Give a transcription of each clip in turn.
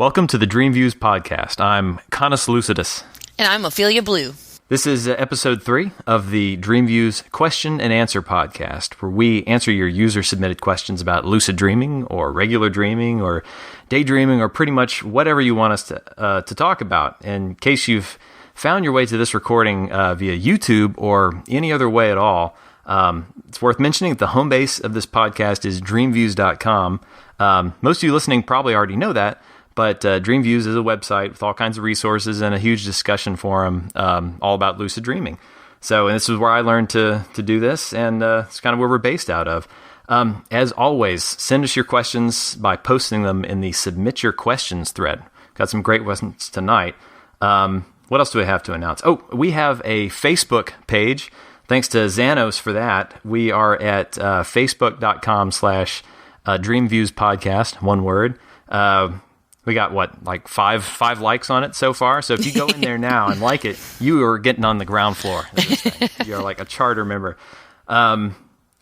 Welcome to the DreamViews podcast. I'm CanisLucidus. And I'm OpheliaBlue. This is episode 3 of the DreamViews question and answer podcast, where we answer your user-submitted questions about lucid dreaming or regular dreaming or daydreaming or pretty much whatever you want us to talk about. In case you've found your way to this recording via YouTube or any other way at all, it's worth mentioning that the home base of this podcast is DreamViews.com. Most of you listening probably already know that, but DreamViews is a website with all kinds of resources and a huge discussion forum all about lucid dreaming. So, and this is where I learned to do this, and it's kind of where we're based out of. As always, send us your questions by posting them in the Submit Your Questions thread. Got some great questions tonight. What else do we have to announce? Oh, we have a Facebook page. Thanks to Xanos for that. We are at facebook.com/DreamViews podcast, one word. We got, like five likes on it so far. So if you go in there now and like it, you are getting on the ground floor of this thing. You're like a charter member. I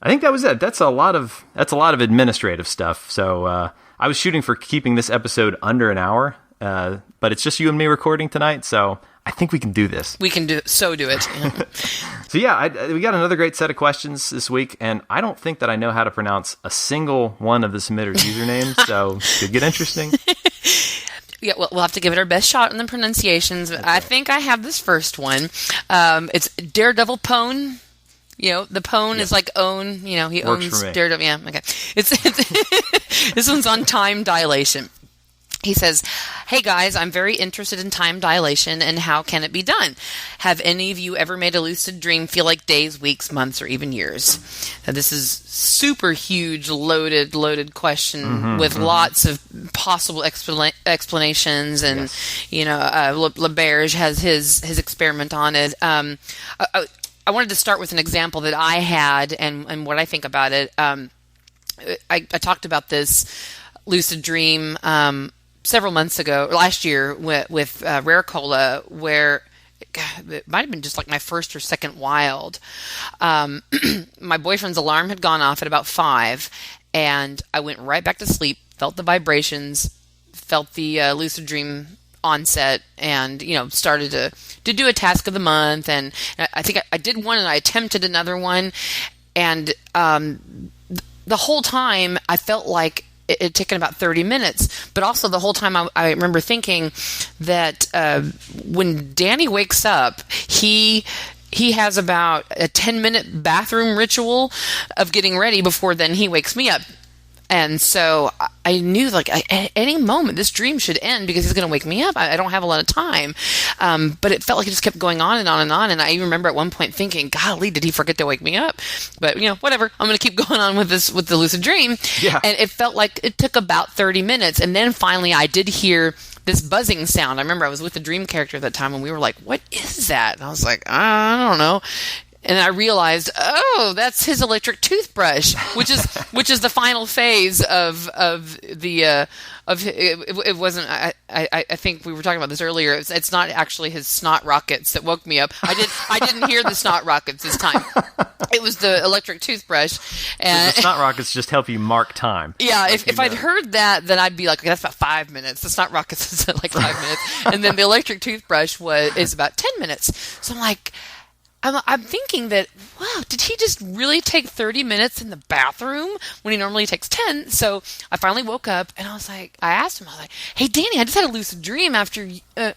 think that was it. That's a lot of administrative stuff. So I was shooting for keeping this episode under an hour, but it's just you and me recording tonight. So I think we can do this. We can do it. So do it. So yeah, we got another great set of questions this week, and I don't think that I know how to pronounce a single one of the submitters' usernames, so it could get interesting. Yeah, we'll have to give it our best shot on the pronunciations. But I think I have this first one. It's Daredevil Pone. You know, the Pone is like own. You know, he Works owns for me. Daredevil. Yeah, okay. It's this one's on time dilation. He says, "Hey guys, I'm very interested in time dilation and how can it be done? Have any of you ever made a lucid dream feel like days, weeks, months, or even years?" Now, this is super huge, loaded question with lots of possible explanations, and you know, LaBerge has his experiment on it. I wanted to start with an example that I had and what I think about it. I talked about this lucid dream several months ago, last year, with Rare Cola, where it might have been just like my first or second wild. My boyfriend's alarm had gone off at about 5, and I went right back to sleep, felt the vibrations, felt the lucid dream onset, and started to do a task of the month. And I think I did one, and I attempted another one, and the whole time I felt like it had taken about 30 minutes, but also the whole time I remember thinking that when Danny wakes up, he has about a 10-minute bathroom ritual of getting ready before then he wakes me up. And so I knew, like, at any moment this dream should end because he's going to wake me up. I don't have a lot of time. But it felt like it just kept going on and on and on. And I remember at one point thinking, golly, did he forget to wake me up? But, whatever. I'm going to keep going on with the lucid dream. Yeah. And it felt like it took about 30 minutes. And then finally I did hear this buzzing sound. I remember I was with the dream character at that time, and we were like, what is that? And I was like, I don't know. And I realized, that's his electric toothbrush, which is the final phase of the it wasn't. I think we were talking about this earlier. It's not actually his snot rockets that woke me up. I didn't hear the snot rockets this time. It was the electric toothbrush. And the snot rockets just help you mark time. Yeah, if I'd heard that, then I'd be like, okay, that's about 5 minutes. The snot rockets is like 5 minutes, and then the electric toothbrush is about 10 minutes. So I'm like, I'm thinking that, wow, did he just really take 30 minutes in the bathroom when he normally takes 10? So I finally woke up, and I asked him, hey, Danny, I just had a lucid dream after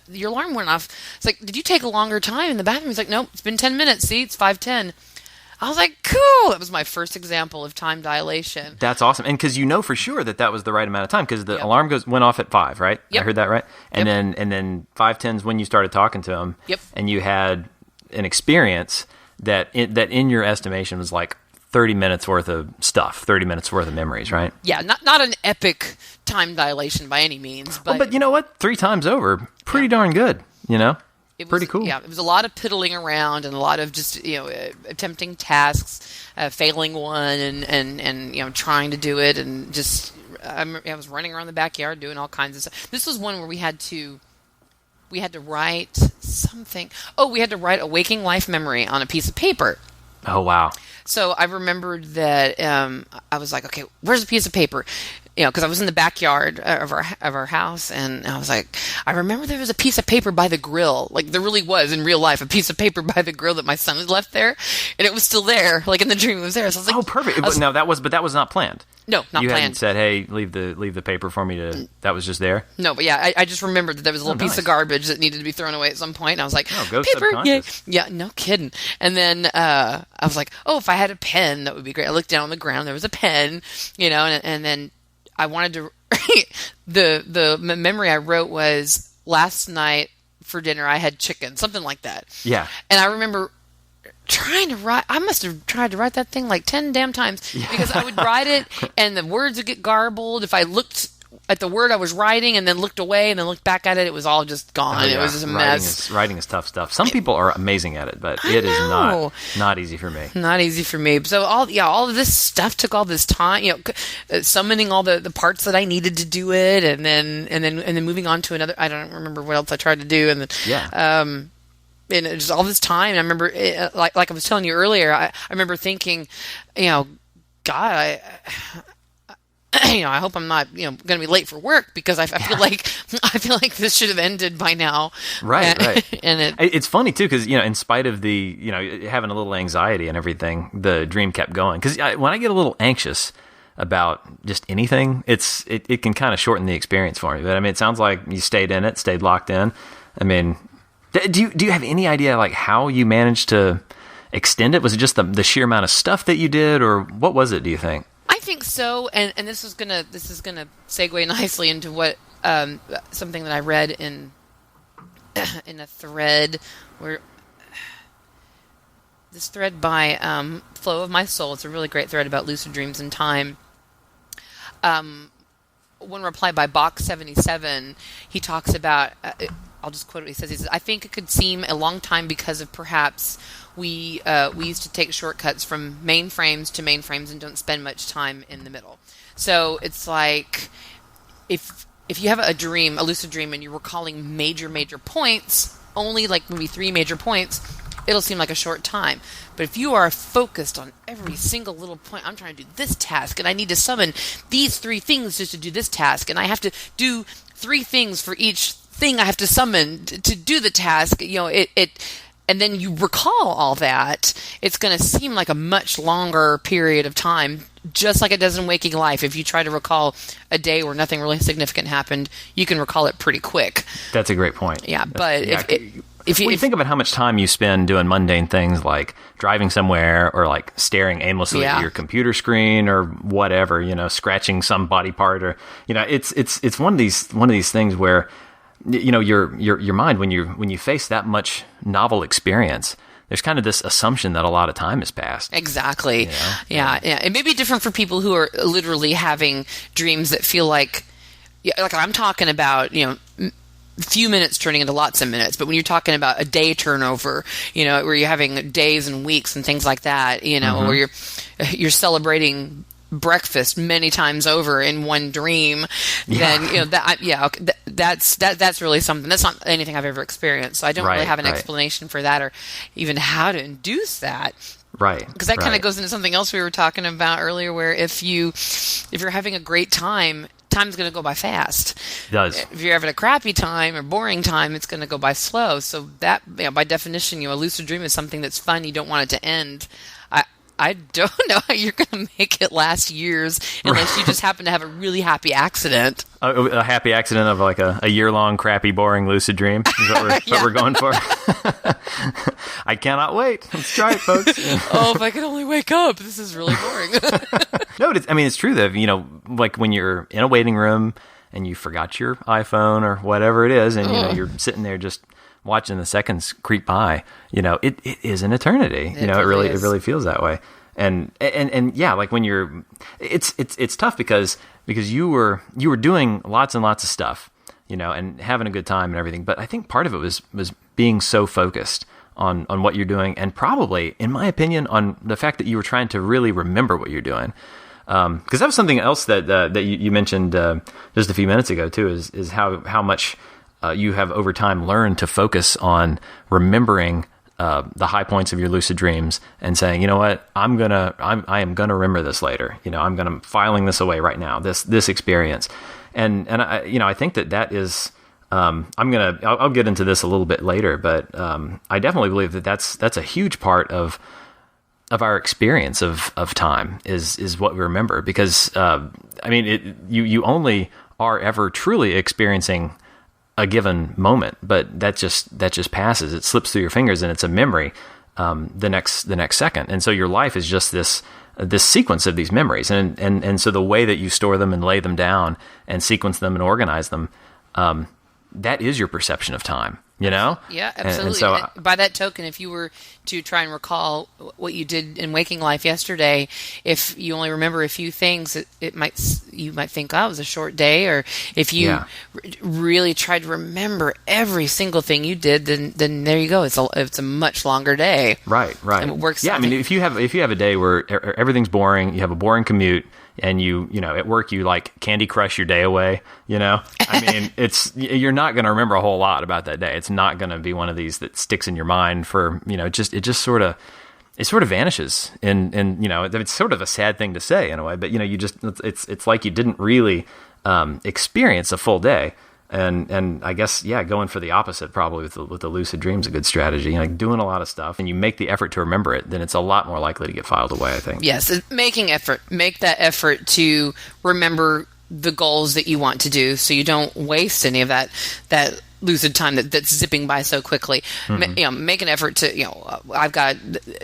your alarm went off. It's like, did you take a longer time in the bathroom? He's like, nope, it's been 10 minutes. See, it's 5:10. I was like, cool. That was my first example of time dilation. That's awesome. And because for sure that was the right amount of time, because the alarm went off at 5, right? Yep. I heard that right? And then 5:10 is when you started talking to him. Yep. And you had an experience that in your estimation was like 30 minutes worth of stuff, 30 minutes worth of memories, right? Yeah, not an epic time dilation by any means. But you know what? 3 times over, pretty darn good, It was, pretty cool. Yeah, it was a lot of piddling around and a lot of just attempting tasks, failing one, and trying to do it, and just I was running around the backyard doing all kinds of stuff. This was one where we had to write something. Oh, we had to write a waking life memory on a piece of paper. Oh, wow. So I remembered that I was like, okay, where's the piece of paper? because I was in the backyard of our house, and I was like, I remember there was a piece of paper by the grill. Like, there really was in real life a piece of paper by the grill that my son had left there, and it was still there. Like, in the dream, it was there. So I was like, oh, perfect. Now that was not planned. No, not you planned. hadn't said, hey, leave the paper for me to. That was just there. No, but yeah, I just remembered that there was a little piece of garbage that needed to be thrown away at some point. And I was like, go paper, subconscious. yeah, no kidding. And then I was like, if I had a pen, that would be great. I looked down on the ground, there was a pen, and then I wanted to. The memory I wrote was, last night for dinner I had chicken, something like that. Yeah, and I remember trying to write. I must have tried to write that thing like 10 damn times, because I would write it and the words would get garbled. If I looked at the word I was writing and then looked away and then looked back at it, it was all just gone. It was just a mess. Writing is tough stuff. Some people are amazing at it, but it is not easy for me. Not easy for me. So all of this stuff took all this time, summoning all the parts that I needed to do it, and then moving on to another. I don't remember what else I tried to do, and then and it just all this time. And I remember, like I was telling you earlier, I remember thinking, God, I hope I'm not, going to be late for work, because I feel like this should have ended by now. Right. And it's funny too, because in spite of the having a little anxiety and everything, the dream kept going. Because when I get a little anxious about just anything, it can kind of shorten the experience for me. But I mean, it sounds like you stayed locked in. I mean, do you have any idea like how you managed to extend it? Was it just the sheer amount of stuff that you did, or what was it, do you think? I think so, and this is gonna segue nicely into what something that I read in a thread, where this thread by Flow of My Soul. It's a really great thread about lucid dreams and time. One reply by Box77, he talks about. I'll just quote what he says. He says, "I think it could seem a long time because of perhaps we used to take shortcuts from mainframes to mainframes and don't spend much time in the middle." So it's like if you have a lucid dream, and you're recalling major points, only like maybe 3 major points, it'll seem like a short time. But if you are focused on every single little point, I'm trying to do this task, and I need to summon these 3 things just to do this task, and I have to do 3 things for each thing I have to summon to do the task, and then you recall all that, it's going to seem like a much longer period of time, just like it does in waking life. If you try to recall a day where nothing really significant happened, you can recall it pretty quick. That's a great point. Yeah, but if you think about how much time you spend doing mundane things like driving somewhere, or like staring aimlessly at your computer screen, or whatever, scratching some body part, or it's one of these things where your mind, when you face that much novel experience, there's kind of this assumption that a lot of time has passed. Exactly. Yeah. It may be different for people who are literally having dreams that feel like I'm talking about, few minutes turning into lots of minutes. But when you're talking about a day turnover, where you're having days and weeks and things like that, where you're celebrating breakfast many times over in one dream, then that's really something. That's not anything I've ever experienced, so I don't really have an explanation for that, or even how to induce that. Right. Because that kind of goes into something else we were talking about earlier, where if you're having a great time, time's going to go by fast. It does. If you're having a crappy time or boring time, it's going to go by slow. So that, by definition, a lucid dream is something that's fun. You don't want it to end. I don't know how you're going to make it last years unless you just happen to have a really happy accident. A happy accident of like a year-long crappy, boring lucid dream is what we're going for. I cannot wait. Let's try it, folks. If I could only wake up. This is really boring. No, it's true though. Like when you're in a waiting room and you forgot your iPhone or whatever it is, and you're sitting there just watching the seconds creep by, it is an eternity. It really feels that way. And yeah, like when you're, it's tough because you were doing lots and lots of stuff, and having a good time and everything. But I think part of it was being so focused on what you're doing, and probably, in my opinion, on the fact that you were trying to really remember what you're doing. Because that was something else that you mentioned just a few minutes ago too, is how much you have over time learned to focus on remembering the high points of your lucid dreams and saying, you know what, I am gonna remember this later. I'm filing this away right now. This experience, and I think that is. I'll get into this a little bit later, but I definitely believe that's a huge part of our experience of time is what we remember, because you only are ever truly experiencing a given moment, but that just passes. It slips through your fingers, and it's a memory the next second. And so your life is just this sequence of these memories, and so the way that you store them and lay them down and sequence them and organize them, that is your perception of time. Yeah, absolutely. And so, by that token, if you were to try and recall what you did in waking life yesterday, if you only remember a few things, you might think, oh, it was a short day. Or if you really tried to remember every single thing you did, then there you go. It's a much longer day. Right. And it works. Yeah, if you have a day where everything's boring, you have a boring commute, and you at work you like Candy Crush your day away, you're not going to remember a whole lot about that day. It's not going to be one of these that sticks in your mind for, it just sort of vanishes. And it's sort of a sad thing to say in a way, but it's like you didn't really experience a full day. And I guess, going for the opposite probably with the lucid dreams, a good strategy, doing a lot of stuff, and you make the effort to remember it, then it's a lot more likely to get filed away, I think. Yes, make that effort to remember the goals that you want to do, so you don't waste any of that lucid time that's zipping by so quickly. Mm-hmm. Make an effort to, I've got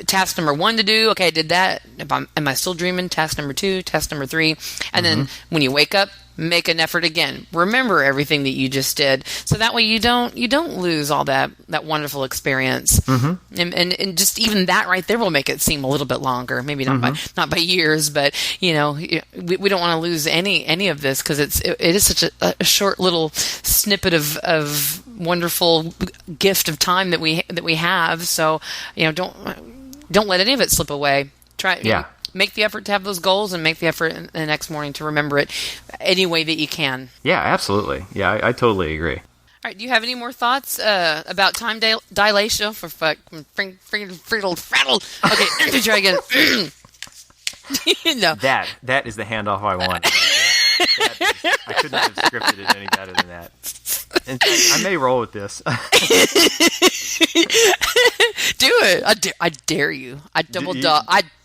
task number 1 to do. Okay, I did that. Am I still dreaming? Task number 2, task number 3. And then when you wake up, make an effort again. Remember everything that you just did, so that way you don't lose all that wonderful experience. Mm-hmm. And just even that right there will make it seem a little bit longer. Maybe not by years, but we don't want to lose any of this, because it is such a short little snippet of wonderful gift of time that we have. So don't let any of it slip away. Try. Yeah. Make the effort to have those goals, and make the effort the next morning to remember it any way that you can. Yeah, absolutely. Yeah, I totally agree. All right, do you have any more thoughts about time dilation? For friddle fraddle. Okay, try again. No. That is the handoff I want. I couldn't have scripted it any better than that. In fact, I may roll with this. Do it! I dare you. I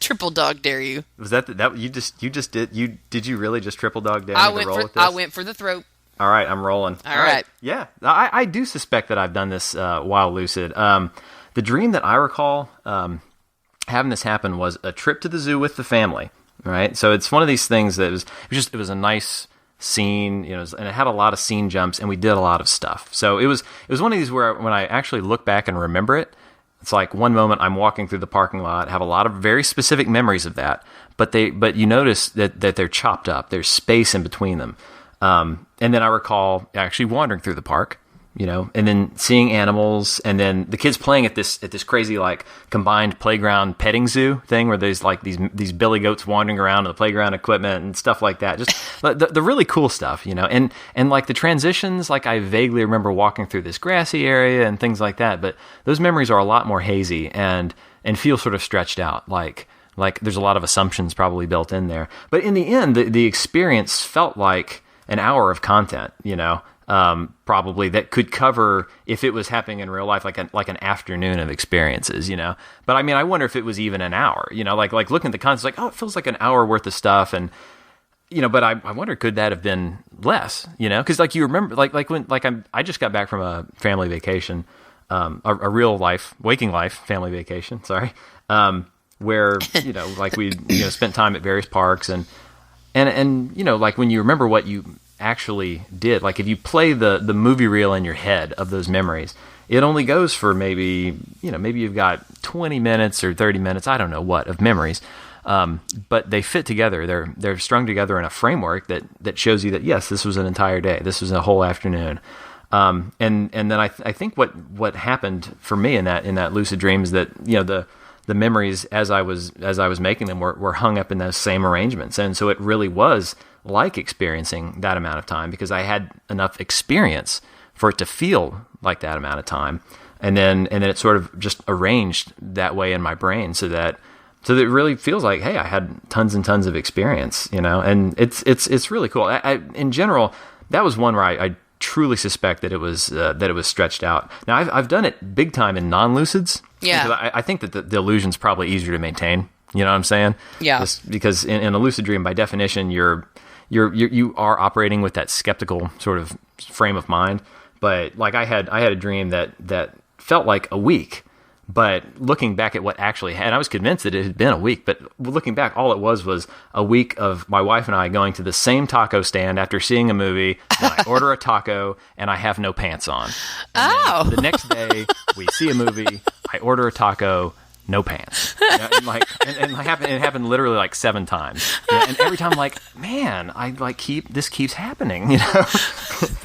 triple dog dare you. Was that you just did? Did you really just triple dog dare me to roll with this? I went for the throat. All right, I'm rolling. All right. Yeah, I do suspect that I've done this while lucid. The dream that I recall having this happen was a trip to the zoo with the family. Right, so it's one of these things that it was a nice scene, and it had a lot of scene jumps, and we did a lot of stuff. So it was one of these where when I actually look back and remember it, it's like one moment I'm walking through the parking lot, have a lot of very specific memories of that, but you notice that they're chopped up. There's space in between them, and then I recall actually wandering through the park, and then seeing animals, and then the kids playing at this crazy like combined playground petting zoo thing where there's like these billy goats wandering around the playground equipment and stuff like that. Just the really cool stuff, and like the transitions, like I vaguely remember walking through this grassy area and things like that, but those memories are a lot more hazy and feel sort of stretched out, like there's a lot of assumptions probably built in there. But in the end, the experience felt like an hour of content, probably that could cover, if it was happening in real life, like an afternoon of experiences, But I mean, I wonder if it was even an hour, like looking at the content, like, oh, it feels like an hour worth of stuff, and but I wonder, could that have been less, because like you remember, I just got back from a family vacation, a real life, waking life family vacation, sorry, where like we spent time at various parks and like when you remember what you actually did, like if you play the movie reel in your head of those memories, it only goes for maybe you've got 20 minutes or 30 minutes, I don't know what, of memories, but they fit together. They're strung together in a framework that shows you that yes, this was an entire day, this was a whole afternoon, and then I think what happened for me in that lucid dream is that the memories as I was making them were hung up in those same arrangements, and so it really was like experiencing that amount of time, because I had enough experience for it to feel like that amount of time. and then it's sort of just arranged that way in my brain so that it really feels like, hey, I had tons and tons of experience, and it's really cool. In general, that was one where I truly suspect that it was stretched out. Now I've done it big time in non-lucids. Yeah, because I think that the illusion's probably easier to maintain. You know what I'm saying? Yeah. Just because in a lucid dream, by definition, you are operating with that skeptical sort of frame of mind. But like I had a dream that felt like a week. But looking back at what actually happened, I was convinced that it had been a week. But looking back, all it was a week of my wife and I going to the same taco stand after seeing a movie. Then I order a taco and I have no pants on. And then the next day, we see a movie. I order a taco. No pants. It happened literally like 7 times. And every time I'm like, man, this keeps happening,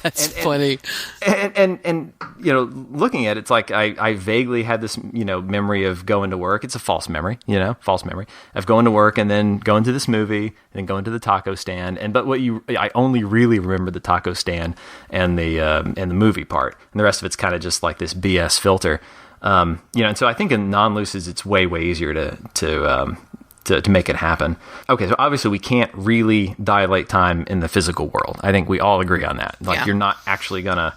That's funny. And looking at it, it's like I vaguely had this, memory of going to work. It's a false memory, false memory of going to work and then going to this movie and then going to the taco stand. But I only really remember the taco stand and the movie part. And the rest of it's kind of just like this BS filter. And so I think in non-lucids, it's way easier to make it happen. Okay, so obviously we can't really dilate time in the physical world. I think we all agree on that. You're not actually gonna,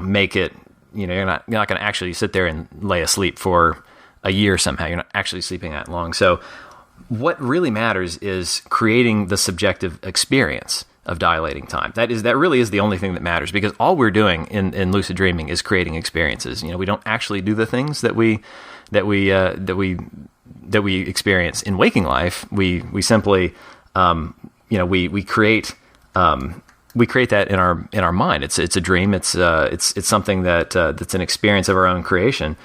make it. You're not gonna actually sit there and lay asleep for a year somehow. You're not actually sleeping that long. So what really matters is creating the subjective experience of dilating time. That really is the only thing that matters, because all we're doing in lucid dreaming is creating experiences. We don't actually do the things that we experience in waking life. We simply we create that in our mind. It's a dream. It's something that's an experience of our own creation.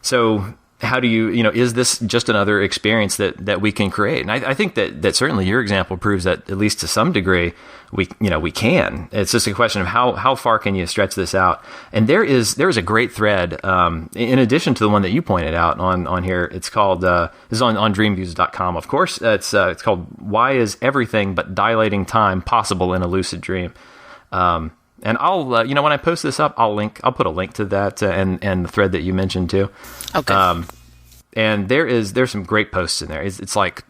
So how do you, is this just another experience that we can create? And I think that certainly your example proves that, at least to some degree, we can. It's just a question of how far can you stretch this out? And there is a great thread, in addition to the one that you pointed out on here. It's called, this is on DreamViews.com. Of course, it's called "Why Is Everything But Dilating Time Possible in a Lucid Dream?" And I'll, when I post this up, I'll put a link to that and the thread that you mentioned too. Okay. And there's some great posts in there. It's like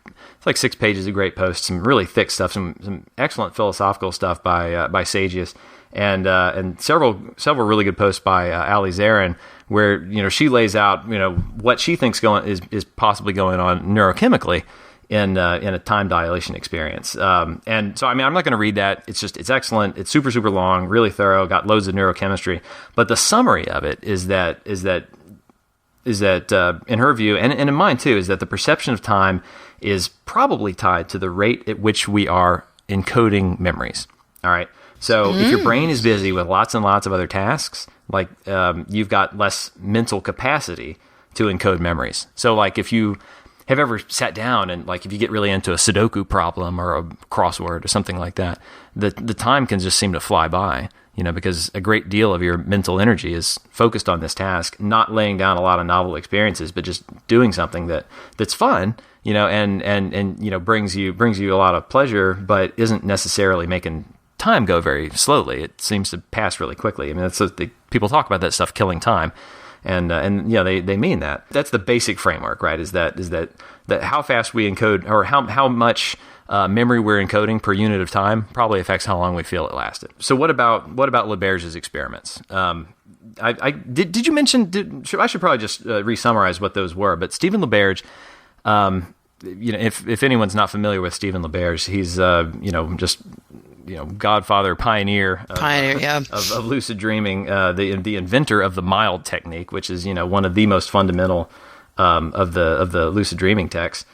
6 pages of great posts, some really thick stuff, some excellent philosophical stuff by Sagius, and several really good posts by Ali Zarin, where she lays out what she thinks is possibly going on neurochemically in a time dilation experience. And so, I'm not going to read that. It's excellent. It's super, super long, really thorough, got loads of neurochemistry. But the summary of it is that in her view, and in mine too, is that the perception of time is probably tied to the rate at which we are encoding memories. All right. So if your brain is busy with lots and lots of other tasks, you've got less mental capacity to encode memories. So if you have ever sat down and if you get really into a Sudoku problem or a crossword or something like that, the time can just seem to fly by, because a great deal of your mental energy is focused on this task, not laying down a lot of novel experiences, but just doing something that's fun, and brings you a lot of pleasure, but isn't necessarily making time go very slowly. It seems to pass really quickly. That's what people talk about, that stuff killing time. And they mean that. That's the basic framework, right? Is that how fast we encode, or how much memory we're encoding per unit of time probably affects how long we feel it lasted. So what about Laberge's experiments? Did you mention? I should probably just re-summarize what those were. But Stephen Laberge, if anyone's not familiar with Stephen Laberge, he's godfather, pioneer of lucid dreaming, the inventor of the mild technique, which is one of the most fundamental of the lucid dreaming texts.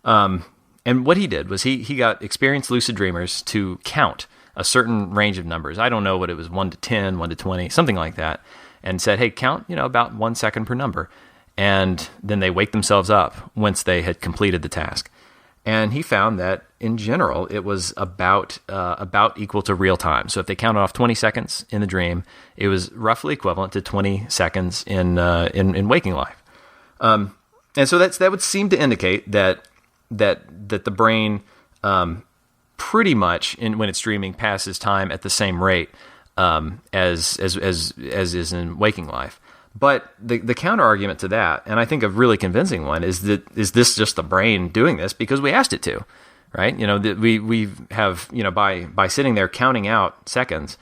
And what he did was he got experienced lucid dreamers to count a certain range of numbers. I don't know what it was, 1 to 10, 1 to 20, something like that, and said, hey, count about 1 second per number, and then they wake themselves up once they had completed the task. And he found that, in general, it was about equal to real time. So if they counted off 20 seconds in the dream, it was roughly equivalent to 20 seconds in waking life. And so that would seem to indicate that the brain pretty much, when it's dreaming, passes time at the same rate as is in waking life. But the counter argument to that, and I think a really convincing one, is this just the brain doing this because we asked it to, right? We have, by sitting there counting out seconds,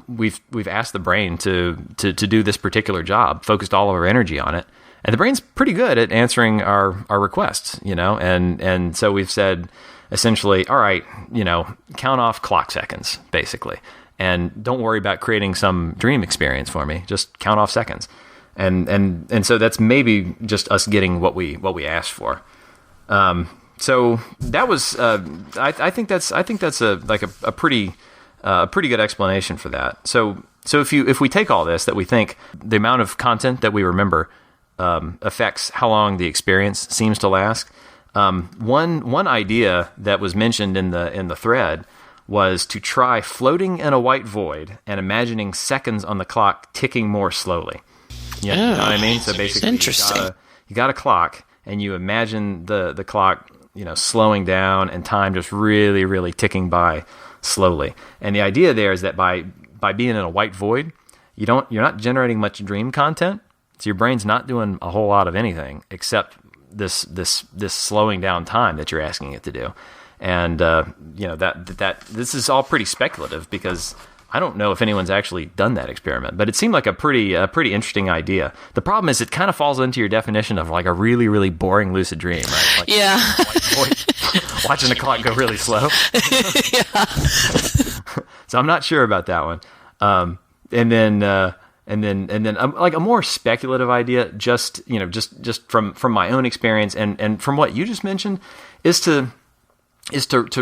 we've asked the brain to do this particular job, focused all of our energy on it, and the brain's pretty good at answering our requests, and so we've said essentially, all right, count off clock seconds basically. And don't worry about creating some dream experience for me. Just count off seconds, and so that's maybe just us getting what we asked for. So that was I think that's a pretty good explanation for that. So if we take all this, that we think the amount of content that we remember affects how long the experience seems to last. One idea that was mentioned in the thread was to try floating in a white void and imagining seconds on the clock ticking more slowly. You know what I mean? So basically, you got a clock, and you imagine the clock, slowing down and time just really, really ticking by slowly. And the idea there is that by being in a white void, you're not generating much dream content, so your brain's not doing a whole lot of anything except this slowing down time that you're asking it to do. And that this is all pretty speculative because I don't know if anyone's actually done that experiment, but it seemed like a pretty interesting idea. The problem is it kind of falls into your definition of like a really, really boring lucid dream, right? Like, yeah. Watching the clock go really slow. Yeah. So I'm not sure about that one. And then like a more speculative idea, just from my own experience and from what you just mentioned, is to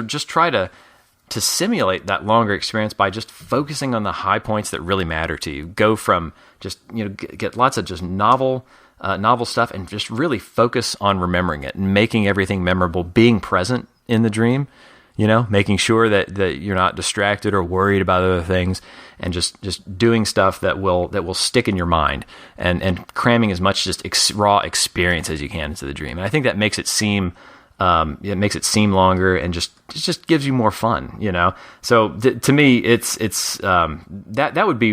just try to simulate that longer experience by just focusing on the high points that really matter to you. Go from just, get lots of just novel stuff and just really focus on remembering it and making everything memorable, being present in the dream, making sure that you're not distracted or worried about other things, and just doing stuff that will stick in your mind and cramming as much just raw experience as you can into the dream. And I think that makes it seem longer and just gives you more fun, So to me, it's that would be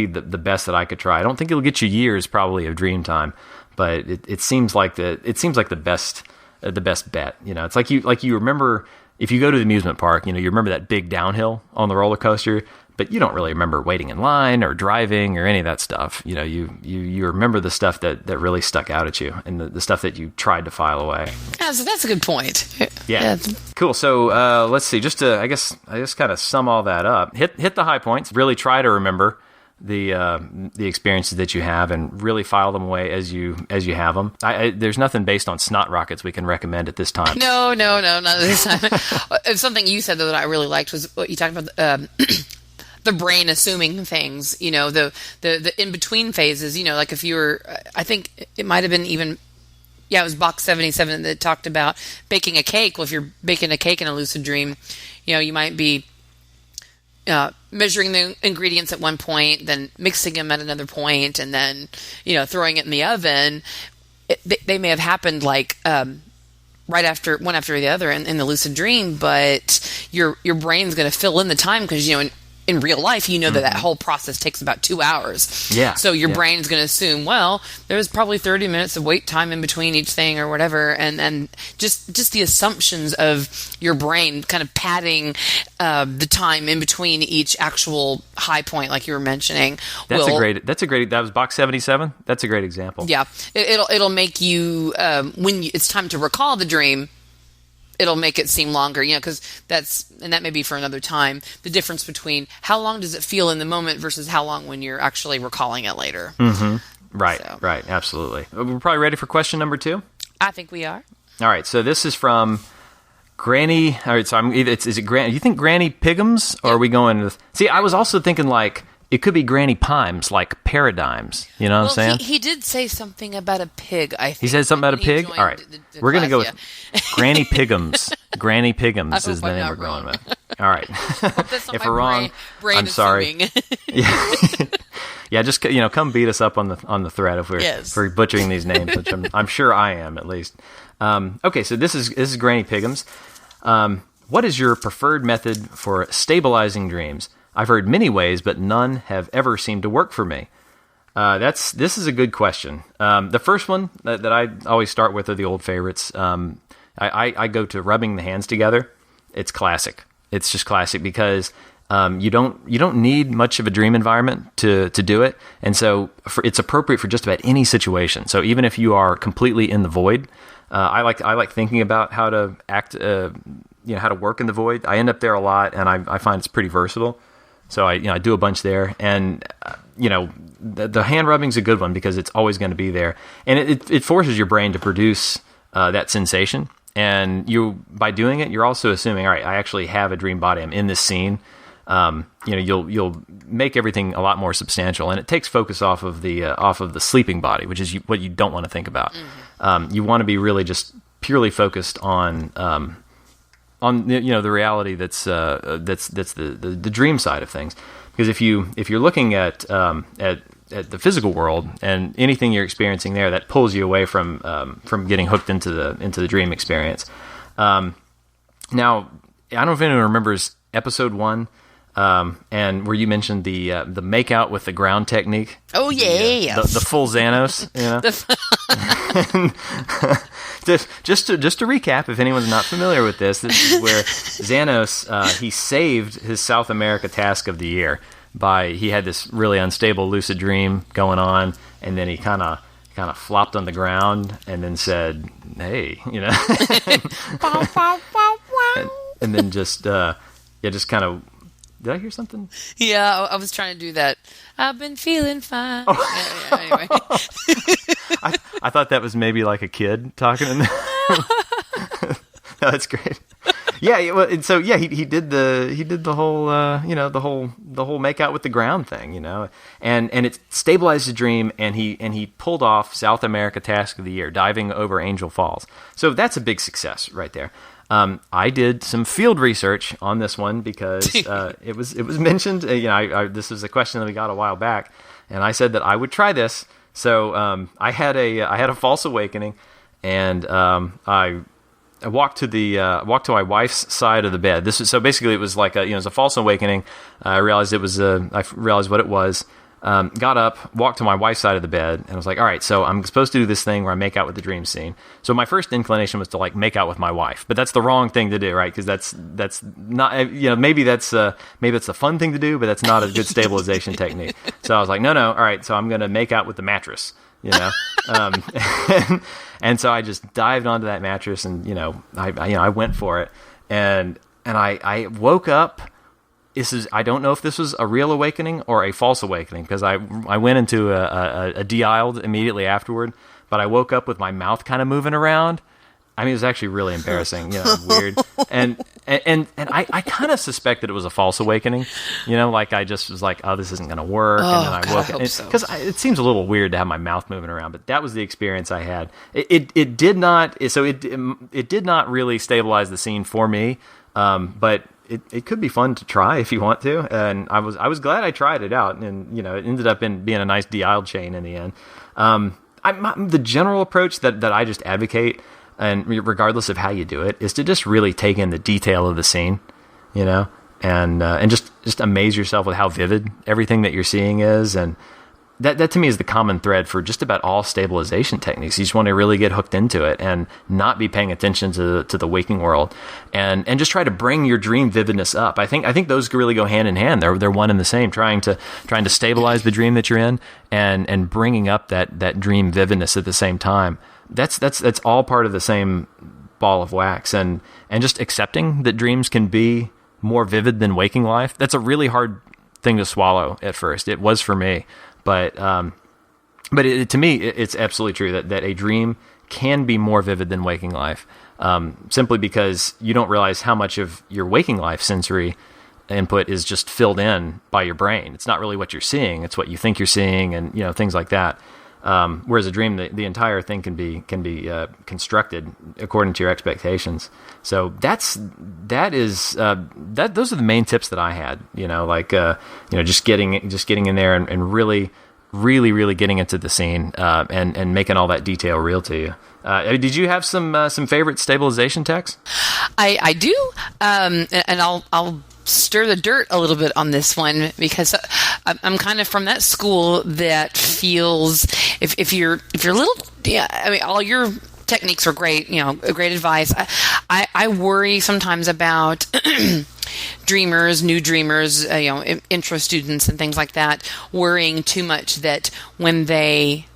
the best that I could try. I don't think it'll get you years probably of dream time, but it seems like the best bet. It's like you remember if you go to the amusement park, you remember that big downhill on the roller coaster, but you don't really remember waiting in line or driving or any of that stuff. You remember the stuff that really stuck out at you and the stuff that you tried to file away. Yeah, so that's a good point. Yeah. Cool. So let's see. Just to, I guess kind of sum all that up. Hit the high points. Really try to remember the experiences that you have and really file them away as you have them. There's nothing based on snot rockets we can recommend at this time. No, not at this time. Something you said though that I really liked was what you talked about. The brain assuming things, the in between phases, like if you were, I think it might have been even, it was box 77 that talked about baking a cake. Well, if you're baking a cake in a lucid dream, you might be measuring the ingredients at one point, then mixing them at another point, and then, throwing it in the oven. They may have happened like, right after one after the other in the lucid dream, but your brain's going to fill in the time because, in real life, that whole process takes about 2 hours. Yeah. So your brain's going to assume, well, there's probably 30 minutes of wait time in between each thing or whatever. And just the assumptions of your brain kind of padding the time in between each actual high point, like you were mentioning. That was box 77. That's a great example. Yeah. It'll make you, when it's time to recall the dream, it'll make it seem longer, because that may be for another time, the difference between how long does it feel in the moment versus how long when you're actually recalling it later. Mm-hmm. Right, absolutely. We're probably ready for question number 2? I think we are. All right, so this is from Granny. All right, so is it Granny? You think Granny Piggums, or are we going with... See, I was also thinking like, it could be Granny Pimes, like paradigms. You know what I'm saying? He did say something about a pig, I think. He said something about a pig? All right. We're going to go with Granny Piggums. Granny Piggums is the name we're going with. All right. If we're wrong, I'm sorry. Yeah, just come beat us up on the thread if we're butchering these names, which I'm sure I am at least. Okay, so this is Granny Piggums. What is your preferred method for stabilizing dreams? I've heard many ways, but none have ever seemed to work for me. This is a good question. The first one that I always start with are the old favorites. I go to rubbing the hands together. It's classic. It's just classic because you don't need much of a dream environment to do it, and so it's appropriate for just about any situation. So even if you are completely in the void, I like thinking about how to act. How to work in the void. I end up there a lot, and I find it's pretty versatile. So I do a bunch there, and the hand rubbing's a good one because it's always going to be there, and it forces your brain to produce that sensation. And by doing it, you're also assuming, all right, I actually have a dream body. I'm in this scene. You'll make everything a lot more substantial, and it takes focus off of the sleeping body, which is what you don't want to think about. Mm-hmm. You want to be really just purely focused on the reality that's the dream side of things. Because if you're looking at the physical world and anything you're experiencing there, that pulls you away from getting hooked into the dream experience. Now, I don't know if anyone remembers episode 1, and where you mentioned the make out with the ground technique. Oh yeah, the full Xanos. Just to recap, if anyone's not familiar with this is where Xanos he saved his South America task of the year he had this really unstable lucid dream going on, and then he kind of flopped on the ground and then said, "Hey," and then just kind of. Did I hear something? Yeah, I was trying to do that. I've been feeling fine. Oh. Yeah, anyway. I thought that was maybe like a kid talking in there. No, that's great. Yeah, well, and so yeah, he did the whole the whole make out with the ground thing, and it stabilized the dream, and he pulled off South America task of the year, diving over Angel Falls. So that's a big success right there. I did some field research on this one because it was mentioned. This was a question that we got a while back, and I said that I would try this. So I had a false awakening, and I walked to my wife's side of the bed. So basically it was like it was a false awakening. I realized what it was. Got up, walked to my wife's side of the bed, and I was like, all right, so I'm supposed to do this thing where I make out with the dream scene. So my first inclination was to like make out with my wife, but that's the wrong thing to do, right? Because that's not, maybe that's a fun thing to do, but that's not a good stabilization technique. So I was like, no, all right, so I'm going to make out with the mattress, and so I just dived onto that mattress, and I went for it, and I woke up. I don't know if this was a real awakening or a false awakening, because I went into a de-isled immediately afterward, but I woke up with my mouth kind of moving around. I mean, it was actually really embarrassing, weird. And I kind of suspected it was a false awakening, like I just was like, oh, this isn't going to work. Oh, and then I woke up. Because it seems a little weird to have my mouth moving around, but that was the experience I had. It did not really stabilize the scene for me, but it could be fun to try if you want to, and I was glad I tried it out, and it ended up being a nice de-isled chain in the end. The general approach that I just advocate, and regardless of how you do it, is to just really take in the detail of the scene, and just amaze yourself with how vivid everything that you're seeing is, and that to me is the common thread for just about all stabilization techniques. You just want to really get hooked into it and not be paying attention to the waking world, and just try to bring your dream vividness up. I think those really go hand in hand. They're one and the same. Trying to stabilize the dream that you're in, and bringing up that dream vividness at the same time. That's all part of the same ball of wax, and just accepting that dreams can be more vivid than waking life. That's a really hard thing to swallow at first. It was for me. But to me, it's absolutely true that a dream can be more vivid than waking life, simply because you don't realize how much of your waking life sensory input is just filled in by your brain. It's not really what you're seeing; it's what you think you're seeing, and things like that. Whereas a dream, the entire thing can be constructed according to your expectations. So those are the main tips that I had. Just getting in there and really getting into the scene, and making all that detail real to you. Did you have some favorite stabilization techs? I do, and I'll stir the dirt a little bit on this one, because I'm kind of from that school that feels if you're a little, yeah, I mean, all your techniques are great, great advice. I worry sometimes about dreamers, new dreamers, intro students and things like that, worrying too much that when they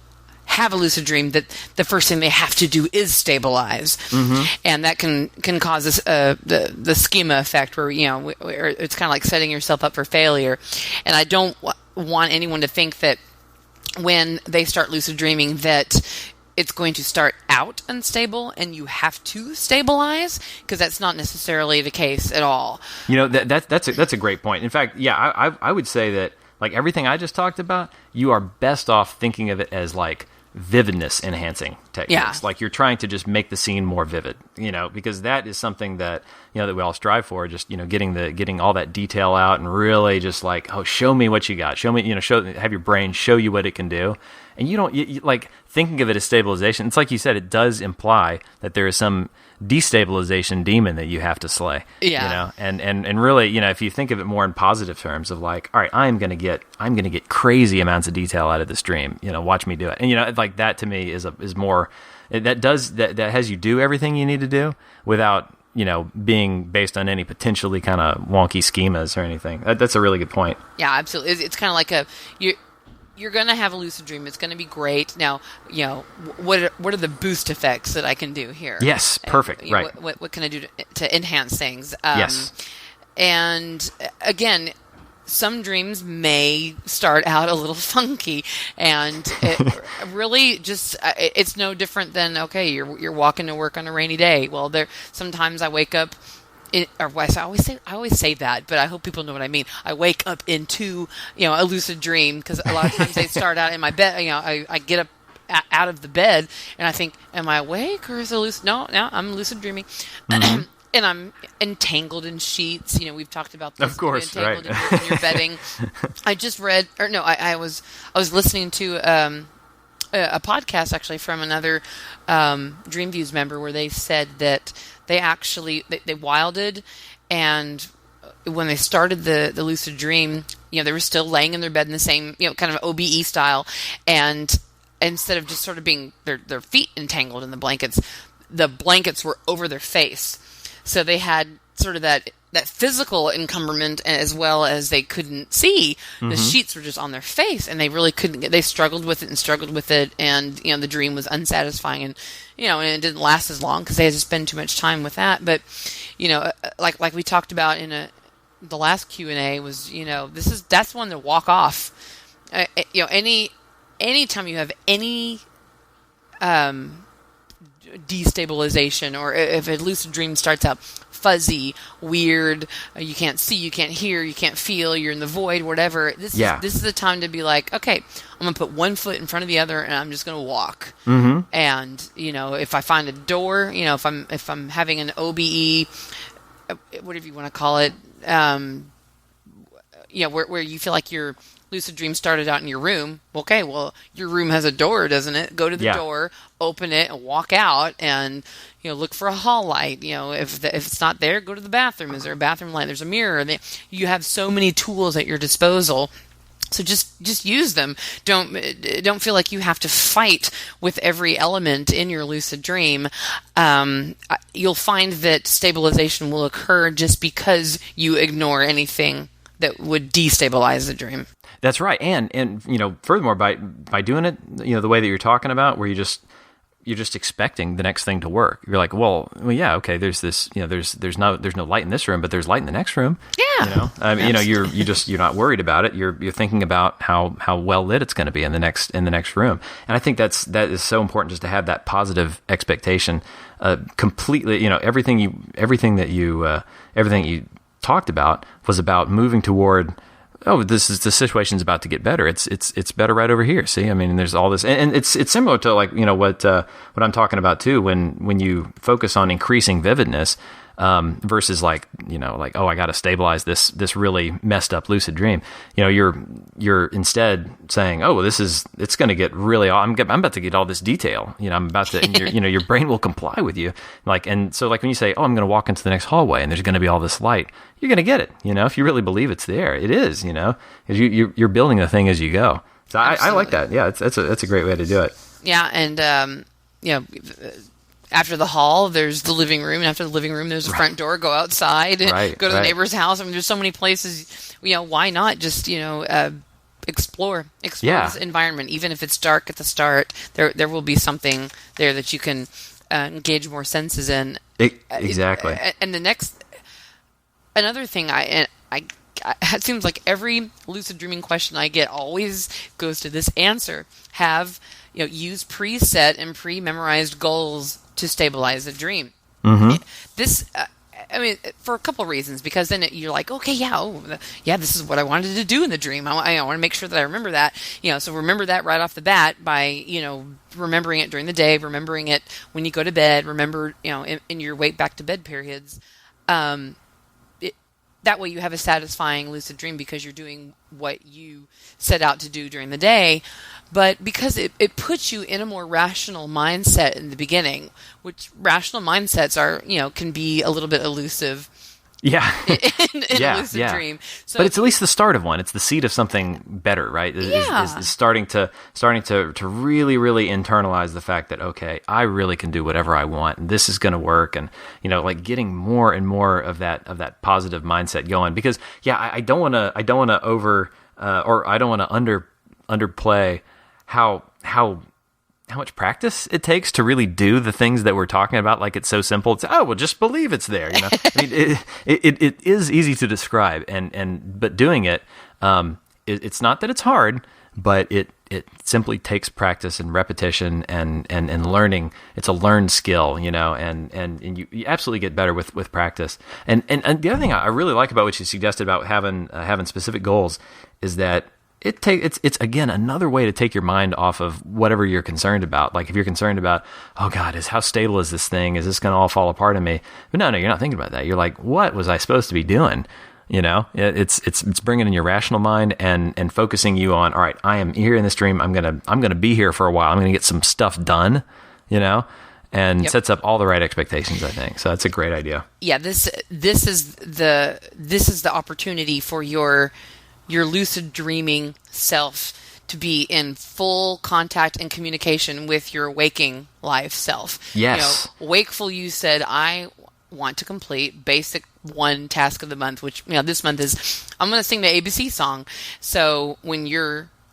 have a lucid dream that the first thing they have to do is stabilize. Mm-hmm. And that can cause this, the schema effect where, where it's kind of like setting yourself up for failure. And I don't want anyone to think that when they start lucid dreaming that it's going to start out unstable and you have to stabilize, because that's not necessarily the case at all. That's a great point. In fact, yeah, I would say that, like, everything I just talked about, you are best off thinking of it as like vividness enhancing techniques. Yeah. Like, you're trying to just make the scene more vivid, because that is something that, that we all strive for, just, getting all that detail out and really just like, oh, show me what you got. Show me, have your brain show you what it can do. And you like thinking of it as stabilization. It's like you said, it does imply that there is some destabilization demon that you have to slay. Yeah. And really, if you think of it more in positive terms of like, all right, I'm gonna get crazy amounts of detail out of this dream. Watch me do it. And like that to me is more that has you do everything you need to do without being based on any potentially kind of wonky schemas or anything. That's a really good point. Yeah, absolutely. It's kind of like you're going to have a lucid dream. It's going to be great. Now, what are the boost effects that I can do here? Yes, perfect. Right. What can I do to enhance things? Yes. And again, some dreams may start out a little funky, and it really just it's no different than, okay, you're walking to work on a rainy day. Well, sometimes I wake up. I always say that, but I hope people know what I mean. I wake up into a lucid dream, because a lot of times they start out in my bed. I get up out of the bed and I think, am I awake or is it lucid? No, I'm lucid dreaming. Mm-hmm. And I'm entangled in sheets. We've talked about this. Of course, entangled right. in your bedding. I just read, or no, I was listening to a podcast actually from another DreamViews member where they said that they actually they wilded, and when they started the lucid dream, they were still laying in their bed in the same kind of OBE style, and instead of just sort of being their feet entangled in the blankets were over their face, so they had sort of that physical encumberment, as well as they couldn't see. Mm-hmm. The sheets were just on their face, and they really couldn't they struggled with it, and the dream was unsatisfying, and and it didn't last as long because they had to spend too much time with that. But like we talked about in the last Q&A was that's one to walk off. Anytime you have any destabilization, or if a lucid dream starts out fuzzy, weird, you can't see, you can't hear, you can't feel, you're in the void, whatever. This is the time to be like, okay, I'm going to put one foot in front of the other and I'm just going to walk. Mm-hmm. And, if I find a door, if I'm having an OBE, whatever you want to call it, where you feel like your lucid dream started out in your room. Okay, well, your room has a door, doesn't it? Go to the door, open it, and walk out, and look for a hall light. If it's not there, go to the bathroom. Is there a bathroom light? There's a mirror. You have so many tools at your disposal. So just use them. Don't feel like you have to fight with every element in your lucid dream. You'll find that stabilization will occur just because you ignore anything that would destabilize the dream. That's right. And furthermore, by doing it, the way that you're talking about, where you're just expecting the next thing to work. You're like, well, yeah, okay. There's this, there's no light in this room, but there's light in the next room. Yeah. You're not worried about it. You're thinking about how well lit it's going to be in the next room. And I think that is so important, just to have that positive expectation. Completely, everything you talked about was about moving toward, the situation's about to get better. It's better right over here. See, I mean, there's all this, and it's similar to, like, what I'm talking about too. When you focus on increasing vividness, versus like, like, oh, I got to stabilize this really messed up lucid dream. You're instead saying, oh, well, it's going to get really, I'm about to get all this detail, I'm about to, and your brain will comply with you. And so when you say, oh, I'm going to walk into the next hallway and there's going to be all this light, you're going to get it. If you really believe it's there, it is, you're building the thing as you go. So I like that. Yeah. That's a great way to do it. Yeah. And, after the hall, there's the living room, and after the living room, there's the front door. Go outside, go to the neighbor's house. I mean, there's so many places. Why not just explore this environment, even if it's dark at the start. There will be something there that you can engage more senses in. Exactly. And another thing, it seems like every lucid dreaming question I get always goes to this answer: use preset and pre-memorized goals to stabilize a dream. Mm-hmm. This, for a couple of reasons, because then you're like, okay, this is what I wanted to do in the dream. I want to make sure that I remember that. So remember that right off the bat by, remembering it during the day, remembering it when you go to bed, remember, in your wake back to bed periods. That way you have a satisfying lucid dream because you're doing what you set out to do during the day. But because it puts you in a more rational mindset in the beginning, which rational mindsets are, can be a little bit elusive. Yeah. in a lucid dream. So but it's at least the start of one. It's the seed of something better, right? Is starting to really, really internalize the fact that, okay, I really can do whatever I want, and this is going to work, and getting more and more of that positive mindset going. Because I don't want to underplay how much practice it takes to really do the things that we're talking about. Like, it's so simple. It's, oh, well, just believe it's there. It is easy to describe, but doing it, it's not that it's hard, but it simply takes practice and repetition and learning. It's a learned skill, and you absolutely get better with practice. And the other thing I really like about what you suggested about having specific goals is that it's again another way to take your mind off of whatever you're concerned about. Like, if you're concerned about, oh God, how stable is this thing? Is this going to all fall apart on me? But no, you're not thinking about that. You're like, what was I supposed to be doing? It's bringing in your rational mind and focusing you on, all right, I am here in this dream. I'm gonna be here for a while. I'm gonna get some stuff done, and sets up all the right expectations, I think. So that's a great idea. Yeah, this is the opportunity for your lucid dreaming self to be in full contact and communication with your waking life self. Yes. Wakeful, you said, I want to complete basic one task of the month, which this month is, I'm going to sing the ABC song. So when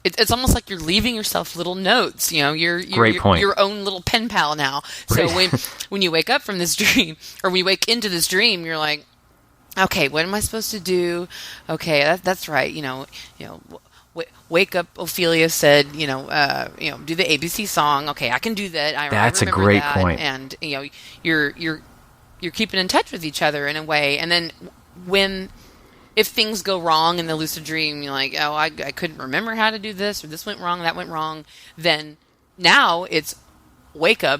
it's almost like you're leaving yourself little notes. You're your own little pen pal now. So when you wake up from this dream, or when you wake into this dream, you're like, okay, what am I supposed to do? Okay, that's right. Wake up. Ophelia said, do the ABC song. Okay, I can do that. That's a great point. And you're keeping in touch with each other in a way. And then if things go wrong in the lucid dream, you're like, oh, I couldn't remember how to do this, or this went wrong, that went wrong. Then now it's wake up.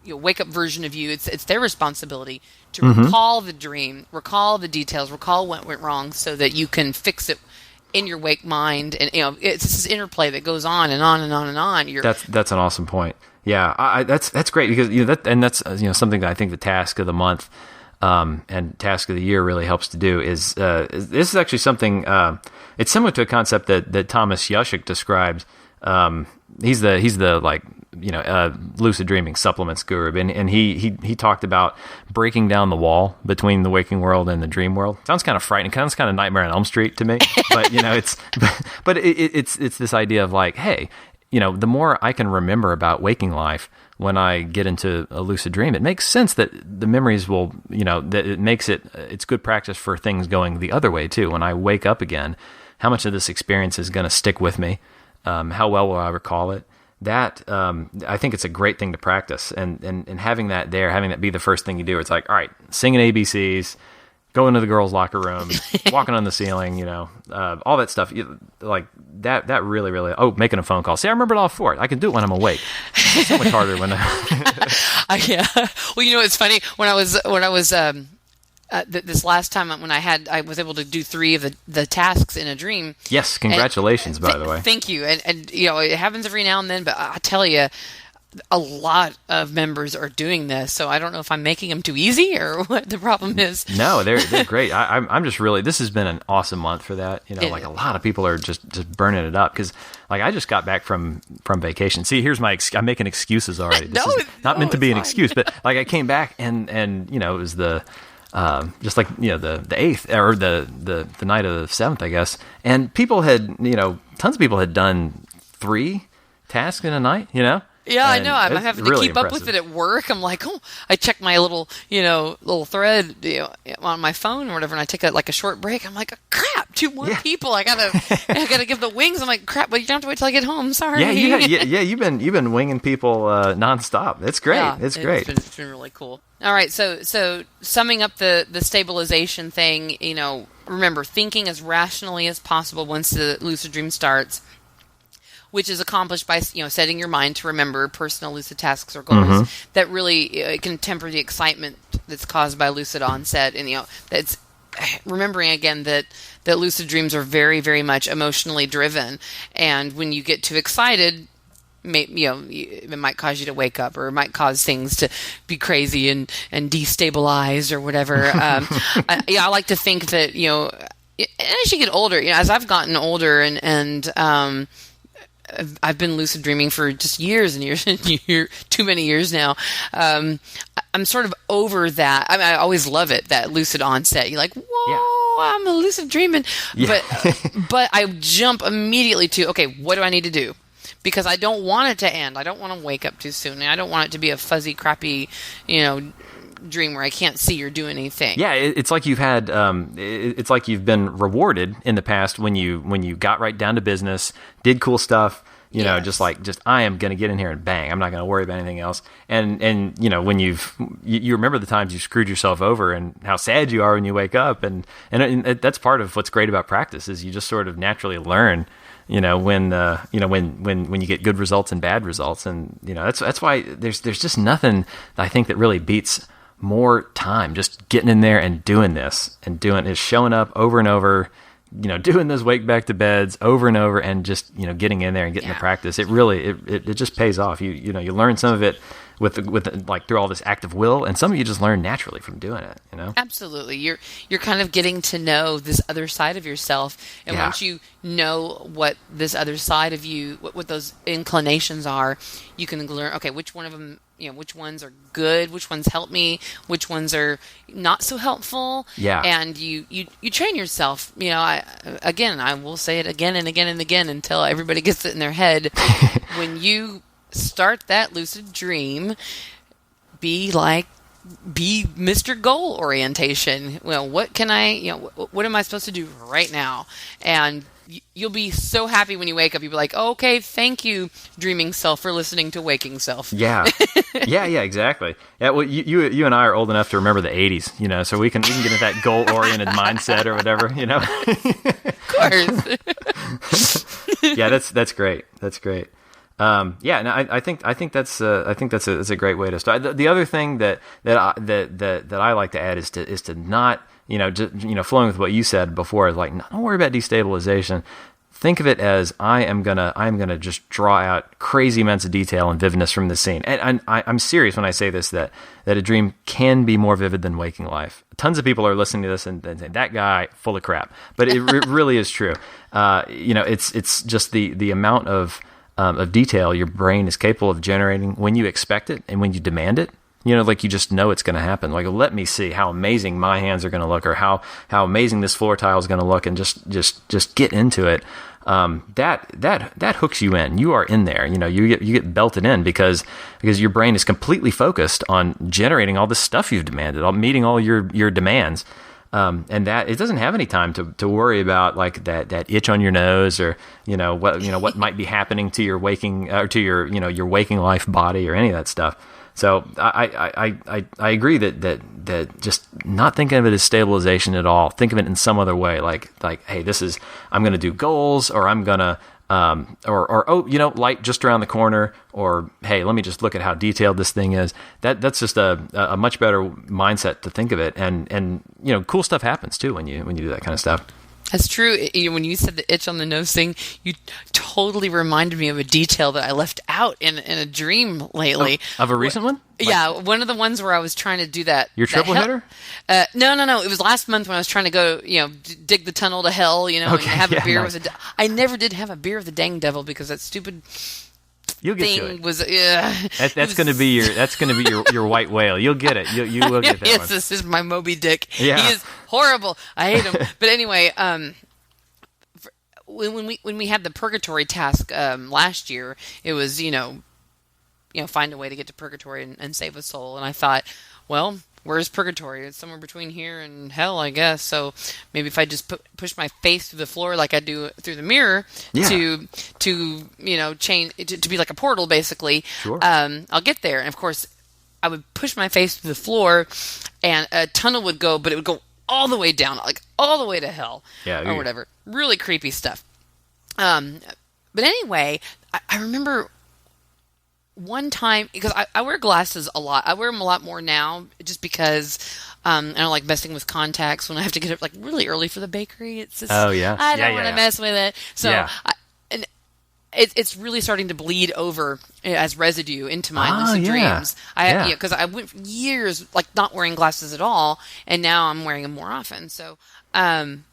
Wake up version of you. It's their responsibility to recall the dream, recall the details, recall what went wrong, so that you can fix it in your wake mind. And it's this interplay that goes on and on and on and on. That's an awesome point. Yeah, that's great, because that's something that I think the task of the month and task of the year really helps to do is this is actually something. It's similar to a concept that Thomas Yushik described. He's the lucid dreaming supplements guru, and he talked about breaking down the wall between the waking world and the dream world. Sounds kind of frightening, kind of Nightmare on Elm Street to me, but it's this idea of like, hey, the more I can remember about waking life when I get into a lucid dream, it makes sense that the memories will, that it makes it's good practice for things going the other way too. When I wake up again, how much of this experience is going to stick with me? How well will I recall it? That I think it's a great thing to practice, and having that be the first thing you do. It's like, all right, singing ABCs, going to the girls' locker room, walking on the ceiling, all that stuff. Like that really, really. Oh, making a phone call. See, I remember it all for it. I can do it when I'm awake. It's so much harder when. Yeah. Well, it's funny when I was this last time when I was able to do 3 of the tasks in a dream. Yes, congratulations, by the way. Thank you. And it happens every now and then, but I tell you, a lot of members are doing this, so I don't know if I'm making them too easy or what the problem is. No, they're great. I'm just really, this has been an awesome month for that. Like a lot of people are just burning it up because like I just got back from vacation. See, here's I'm making excuses already. This is not meant to be an excuse, but like I came back and it was the just like the 8th or the night of the 7th, I guess, and people had tons of people had done 3 tasks in a night. Yeah, I know. I'm having to really keep up with it at work. I'm like, I check my little thread on my phone or whatever, and I take a short break. I'm like, crap, 2 more people. I gotta give the wings. I'm like, crap, but you don't have to wait till I get home. Sorry. Yeah. You've been winging people nonstop. It's great. Yeah, it's great. It's been really cool. All right, so summing up the stabilization thing, remember thinking as rationally as possible once the lucid dream starts, which is accomplished by setting your mind to remember personal lucid tasks or goals that really can temper the excitement that's caused by lucid onset, and that's remembering again that lucid dreams are very, very much emotionally driven, and when you get too excited, it might cause you to wake up, or it might cause things to be crazy and destabilized or whatever. I like to think that as you get older, as I've gotten older and I've been lucid dreaming for just years and years and too many years now. I'm sort of over that. I mean, I always love it, that lucid onset. You're like, whoa, I'm a lucid dreaming. Yeah. But I jump immediately to, okay, what do I need to do? Because I don't want it to end. I don't want to wake up too soon. I don't want it to be a fuzzy, crappy, dream where I can't see or do anything. Yeah, it's like you've had, it's like you've been rewarded in the past when you got right down to business, did cool stuff. Just I am going to get in here and bang. I'm not going to worry about anything else. And when you remember the times you screwed yourself over and how sad you are when you wake up, and that's part of what's great about practice is you just sort of naturally learn. When you get good results and bad results, and that's why there's just nothing I think that really beats more time just getting in there and doing this and showing up over and over, doing those wake back to beds over and over, and just getting in there and getting the practice. It really it just pays off. You learn some of it with like through all this active will, and some of you just learn naturally from doing it. Absolutely. You're kind of getting to know this other side of yourself, and once you know what this other side of you, what those inclinations are, you can learn. Okay, which one of them, which ones are good, which ones help me, which ones are not so helpful. Yeah. And you train yourself. I will say it again and again and again until everybody gets it in their head. When you start that lucid dream, be Mr. Goal Orientation. Well, what can what am I supposed to do right now? And you'll be so happy when you wake up. You'll be like, oh, okay, thank you, dreaming self, for listening to waking self. Yeah. Yeah, exactly. Yeah, well, you and I are old enough to remember the 80s, so we can get into that goal-oriented mindset or whatever, Of course. Yeah, that's great. That's great. I think that's a great way to start. The other thing that I like to add is to not, flowing with what you said before, is like, don't worry about destabilization. Think of it as I am gonna just draw out crazy amounts of detail and vividness from the scene. And I'm serious when I say this, that a dream can be more vivid than waking life. Tons of people are listening to this and saying, that guy full of crap, but it really is true. It's just the amount of detail your brain is capable of generating when you expect it and when you demand it. Like you just know it's going to happen. Like, let me see how amazing my hands are going to look, or how amazing this floor tile is going to look, and just get into it. That hooks you in. You are in there. You get belted in because your brain is completely focused on generating all this stuff you've demanded, meeting all your demands. And that it doesn't have any time to worry about like that itch on your nose, or what might be happening to your waking or to your your waking life body, or any of that stuff. So I agree that just not thinking of it as stabilization at all. Think of it in some other way, like hey, I'm going to do goals, or I'm going to light just around the corner, or hey, let me just look at how detailed this thing is. That's just a much better mindset to think of it, and cool stuff happens too when you do that kind of stuff. That's true. When you said the itch on the nose thing, you totally reminded me of a detail that I left out in a dream lately. Of a recent one? Yeah, one of the ones where I was trying to do that. Your triple hitter? No. It was last month when I was trying to go, dig the tunnel to hell, and have a beer with I never did have a beer with the dang devil because that stupid You'll get thing to it. was that's going to be your white whale. You'll get it. You will get that one. This is my Moby Dick. Yeah. He is horrible. I hate him. But anyway, when we had the purgatory task last year, it was find a way to get to purgatory and save a soul. And I thought, well, where's purgatory? It's somewhere between here and hell, I guess. So maybe if I just push my face through the floor like I do through the mirror to change to be like a portal, basically. Sure. I'll get there. And of course, I would push my face through the floor, and a tunnel would go, but it would go all the way down, like all the way to hell, or whatever. Really creepy stuff. But anyway, I remember one time, because I wear glasses a lot. I wear them a lot more now just because I don't like messing with contacts when I have to get up like really early for the bakery. It's just, I don't want to mess with it. So it's really starting to bleed over as residue into my lucid dreams. Because I went for years like not wearing glasses at all, and now I'm wearing them more often. So there've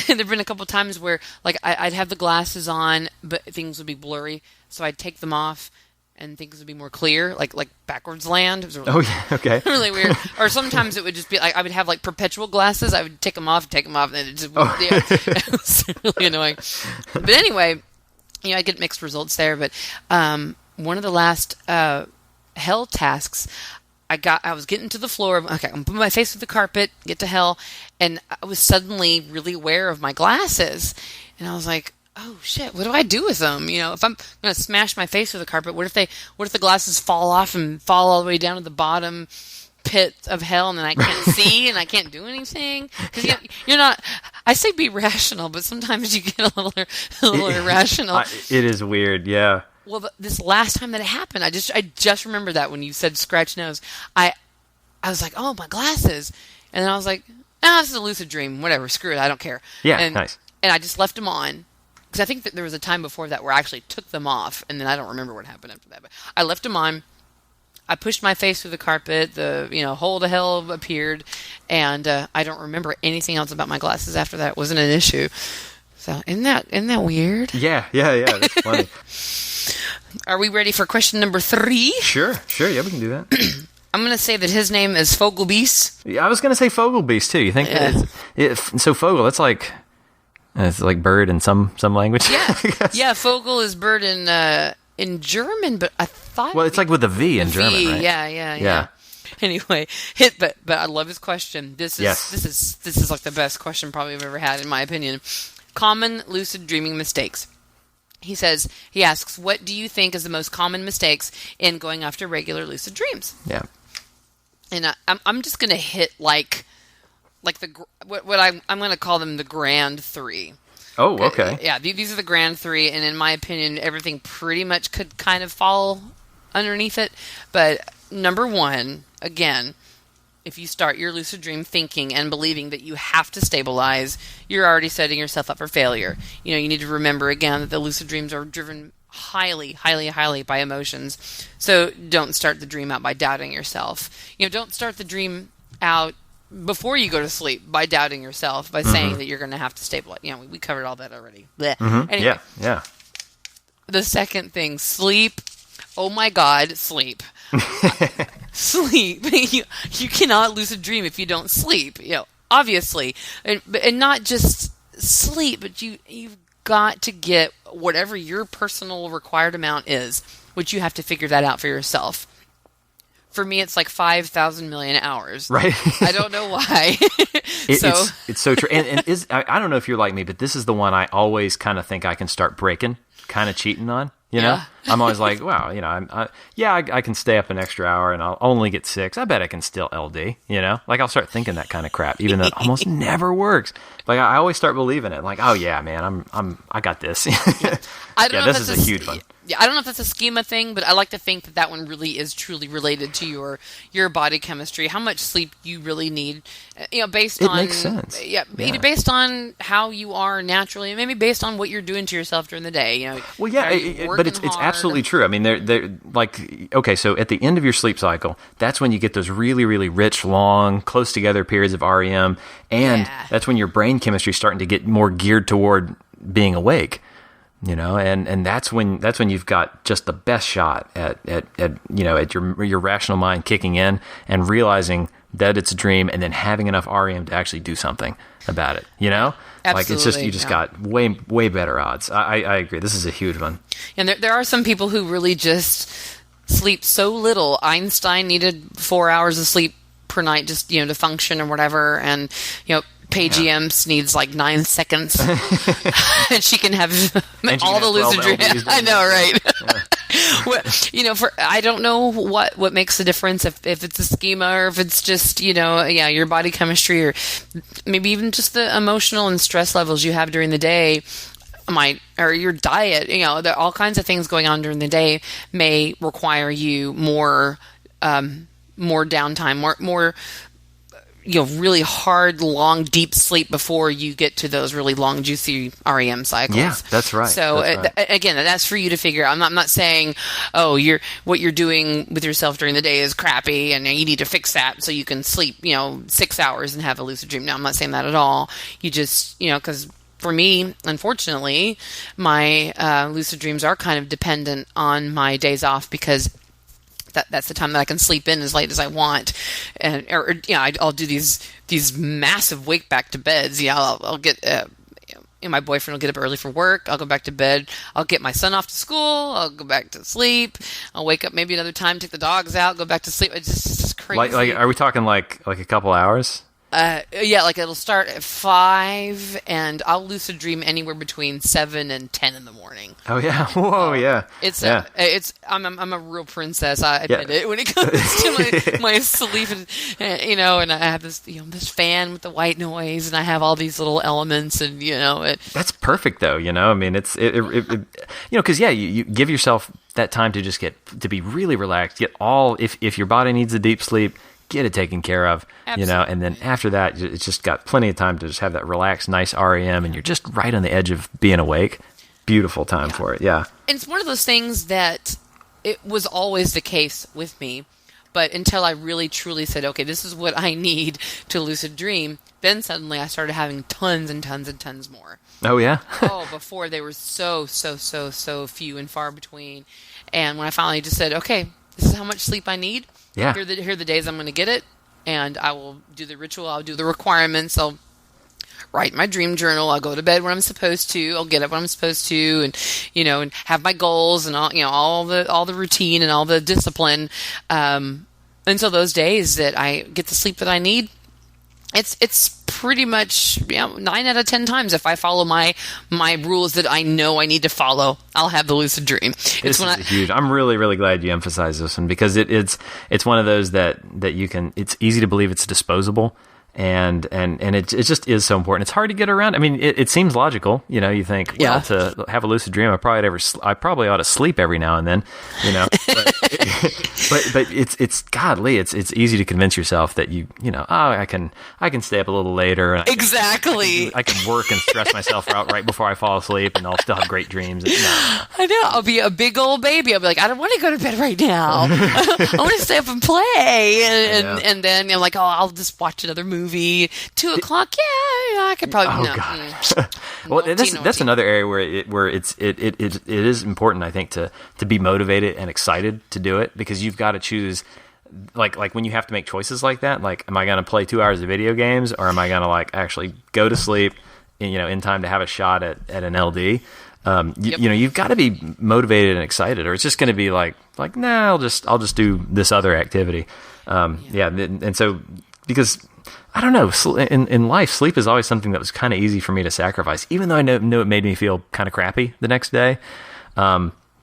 been a couple times where like I'd have the glasses on, but things would be blurry, so I'd take them off and things would be more clear, like backwards land. It was really, okay. Really weird. Or sometimes it would just be like I would have like perpetual glasses. I would take them off, and then it just it was really annoying. But anyway, I get mixed results there. But one of the last hell tasks, I was getting to the floor. Okay, I'm putting my face through the carpet, get to hell, and I was suddenly really aware of my glasses, and I was like, "Oh shit, what do I do with them? If I'm gonna smash my face through the carpet, what if the glasses fall off and fall all the way down to the bottom pit of hell, and then I can't see and I can't do anything? Because you're not. I say be rational, but sometimes you get a little irrational. It is weird, yeah." Well, this last time that it happened, I just remember that when you said scratch nose, I was like, oh, my glasses. And then I was like, this is a lucid dream. Whatever, screw it, I don't care. Yeah, nice. And I just left them on. Because I think that there was a time before that where I actually took them off, and then I don't remember what happened after that. But I left them on. I pushed my face through the carpet. The hole to hell appeared, and I don't remember anything else about my glasses after that. It wasn't an issue. So isn't that weird? Yeah. That's funny. Are we ready for question number 3? Sure. Yeah, we can do that. I'm going to say that his name is Vogelbeest. Yeah, I was going to say Vogelbeest too. You think so? Vogel. It's like bird in some language. Yeah. Vogel is bird in German, but I thought. Well, it's like with a V in German, right? Yeah. Anyway, but I love his question. This is like the best question probably I've ever had in my opinion. Common lucid dreaming mistakes. He asks, what do you think is the most common mistakes in going after regular lucid dreams? Yeah. And I'm just going to hit like what I'm going to call them the grand 3. Oh, okay. Yeah, these are the grand 3, and in my opinion, everything pretty much could kind of fall underneath it. But number 1, again, if you start your lucid dream thinking and believing that you have to stabilize, you're already setting yourself up for failure. You need to remember, again, that the lucid dreams are driven highly, highly, highly by emotions. So don't start the dream out by doubting yourself. Don't start the dream out before you go to sleep by doubting yourself, by saying that you're going to have to stabilize. We covered all that already. Mm-hmm. Anyway, yeah. The second thing, sleep. Oh my God, sleep. Sleep. You cannot lucid dream if you don't sleep. Obviously, and not just sleep, but you've got to get whatever your personal required amount is, which you have to figure that out for yourself. For me, it's like 5,000 million hours. Right. I don't know why. It's so true. And I don't know if you're like me, but this is the one I always kind of think I can start breaking, kind of cheating on. You know, I'm always like, wow, you know, I can stay up an extra hour and I'll only get 6. I bet I can still LD, you know, like I'll start thinking that kind of crap, even though it almost never works. Like I always start believing it. Like, oh yeah, man, I got this. I don't know this is a huge one. Yeah, I don't know if that's a schema thing, but I like to think that one really is truly related to your body chemistry, how much sleep you really need, you know, based on... It makes sense. Yeah, based on how you are naturally, and maybe based on what you're doing to yourself during the day, you know. Well, yeah, but it's absolutely true. I mean, they're like, okay, so at the end of your sleep cycle, that's when you get those really, really rich, long, close together periods of REM, and that's when your brain chemistry is starting to get more geared toward being awake. You know, and that's when you've got just the best shot at you know, at your rational mind kicking in and realizing that it's a dream, and then having enough REM to actually do something about it. You know, absolutely, like it's just you just got way better odds. I agree. This is a huge one. And there are some people who really just sleep so little. Einstein needed 4 hours of sleep per night just, you know, to function or whatever, and you know. Paige Ems needs like 9 seconds, and she can have all the lucid dreams. I know, right? Yeah. Well, you know, I don't know what makes the difference, if it's a schema or if it's just, you know, your body chemistry, or maybe even just the emotional and stress levels you have during the day. Or your diet. You know, there are all kinds of things going on during the day may require you more downtime, more. You know, really hard, long, deep sleep before you get to those really long, juicy REM cycles. Yeah, that's right. So again, that's for you to figure out. I'm not saying, what you're doing with yourself during the day is crappy and you need to fix that so you can sleep, you know, 6 hours and have a lucid dream. No, I'm not saying that at all. You just, you know, because for me, unfortunately, my lucid dreams are kind of dependent on my days off, because that's the time that I can sleep in as late as I want, and I'll do these massive wake back to beds. Yeah, I'll get my boyfriend will get up early for work. I'll go back to bed. I'll get my son off to school. I'll go back to sleep. I'll wake up maybe another time, take the dogs out, go back to sleep. It's just crazy. Like, are we talking like a couple hours? Like it'll start at 5, and I'll lucid dream anywhere between 7 and 10 in the morning. Oh yeah, whoa, yeah. I'm a real princess. I admit it when it comes to my sleep, and you know, and I have this this fan with the white noise, and I have all these little elements, and you know, that's perfect though. You know, I mean, it's you know, because you give yourself that time to just to be really relaxed. Get all if your body needs a deep sleep, get it taken care of. Absolutely. You know, and then after that, it's just got plenty of time to just have that relaxed, nice REM, and you're just right on the edge of being awake. Beautiful time for it, yeah. And it's one of those things that it was always the case with me, but until I really truly said, okay, this is what I need to lucid dream, then suddenly I started having tons and tons and tons more. Oh, yeah? Before they were so few and far between. And when I finally just said, okay, this is how much sleep I need. Yeah. Here are the days I'm going to get it, and I will do the ritual. I'll do the requirements. I'll write my dream journal. I'll go to bed when I'm supposed to. I'll get up when I'm supposed to, and you know, and have my goals and all the routine and all the discipline. Until those days that I get the sleep that I need, it's pretty much 9 out of 10 times if I follow my rules that I know I need to follow, I'll have the lucid dream. This is huge. I'm really, really glad you emphasize this one, because it's one of those that you can. It's easy to believe it's disposable. And it just is so important. It's hard to get around. I mean, it seems logical. You know, you think, well, to have a lucid dream, I probably ought to sleep every now and then. You know, but it's godly. It's easy to convince yourself that I can stay up a little later. And exactly. I can work and stress myself out right before I fall asleep, and I'll still have great dreams. I know. I'll be a big old baby. I'll be like, I don't want to go to bed right now. I want to stay up and play. And then I'm like, I'll just watch another movie. 2 o'clock. Yeah, I could probably. Well, that's another area where it is important, I think, to be motivated and excited to do it, because you've got to choose. Like when you have to make choices like that, like, am I going to play 2 hours of video games, or am I going to actually go to sleep, in time to have a shot at an LD? You've got to be motivated and excited, or it's just going to be like, nah, I'll just do this other activity. And so, because I don't know, in life, sleep is always something that was kind of easy for me to sacrifice, even though I know it made me feel kind of crappy the next day.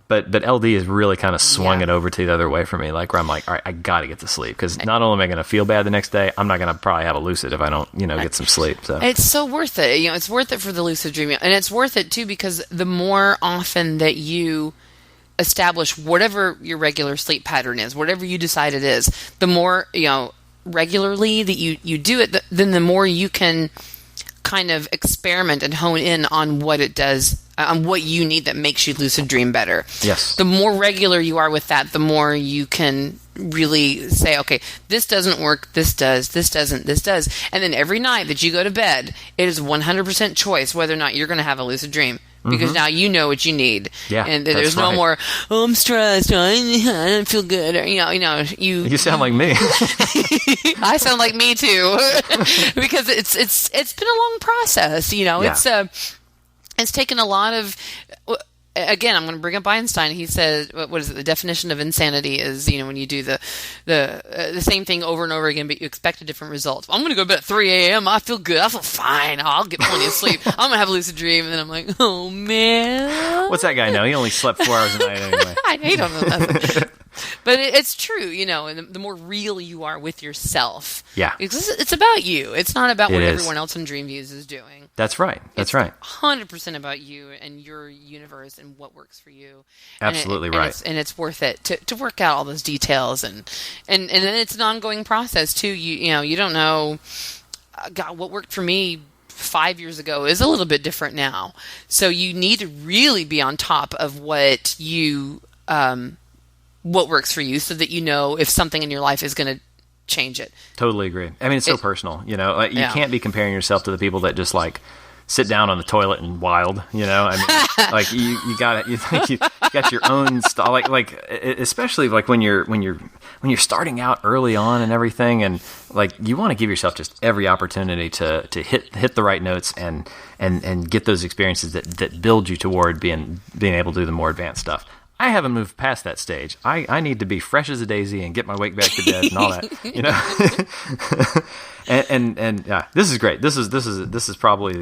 But LD has really kind of swung it over to the other way for me, like where I'm like, all right, I got to get to sleep, because not only am I going to feel bad the next day, I'm not going to probably have a lucid if I don't, get some sleep. So it's so worth it. It's worth it for the lucid dreaming, and it's worth it too because the more often that you establish whatever your regular sleep pattern is, whatever you decide it is, the more regularly that you do it, then the more you can kind of experiment and hone in on what it does, on what you need that makes you lucid dream better. Yes. The more regular you are with that, the more you can really say, okay, this doesn't work, this does, this doesn't, this does. And then every night that you go to bed, it is 100% choice whether or not you're going to have a lucid dream. Because now you know what you need. Yeah, and there's no more, I'm stressed, I don't feel good. Or, You sound like me. I sound like me too. Because it's been a long process, It's taken a lot of. Again, I'm going to bring up Einstein. He said, "What is it? The definition of insanity is, when you do the same thing over and over again, but you expect a different result. I'm going to go to bed at 3 a.m. I feel good. I feel fine. I'll get plenty of sleep. I'm going to have a lucid dream, and then I'm like, oh man, what's that guy know? He only slept 4 hours a night anyway. I hate him. But it's true, and the more real you are with yourself. Yeah. It's about you. It's not about what everyone else in DreamViews is doing. That's right. That's right. 100% about you and your universe and what works for you. Absolutely right. And it's worth it to work out all those details. And then it's an ongoing process, too. You don't know, God, what worked for me 5 years ago is a little bit different now. So you need to really be on top of what works for you so that you know if something in your life is going to change it. Totally agree. I mean, it's so personal, you can't be comparing yourself to the people that just like sit down on the toilet and wild, I mean, like you got your own style, like especially like when you're starting out early on and everything, and like you want to give yourself just every opportunity to hit the right notes and get those experiences that build you toward being able to do the more advanced stuff. I haven't moved past that stage. I need to be fresh as a daisy and get my wake back to bed and all that, and yeah, this is great. This is probably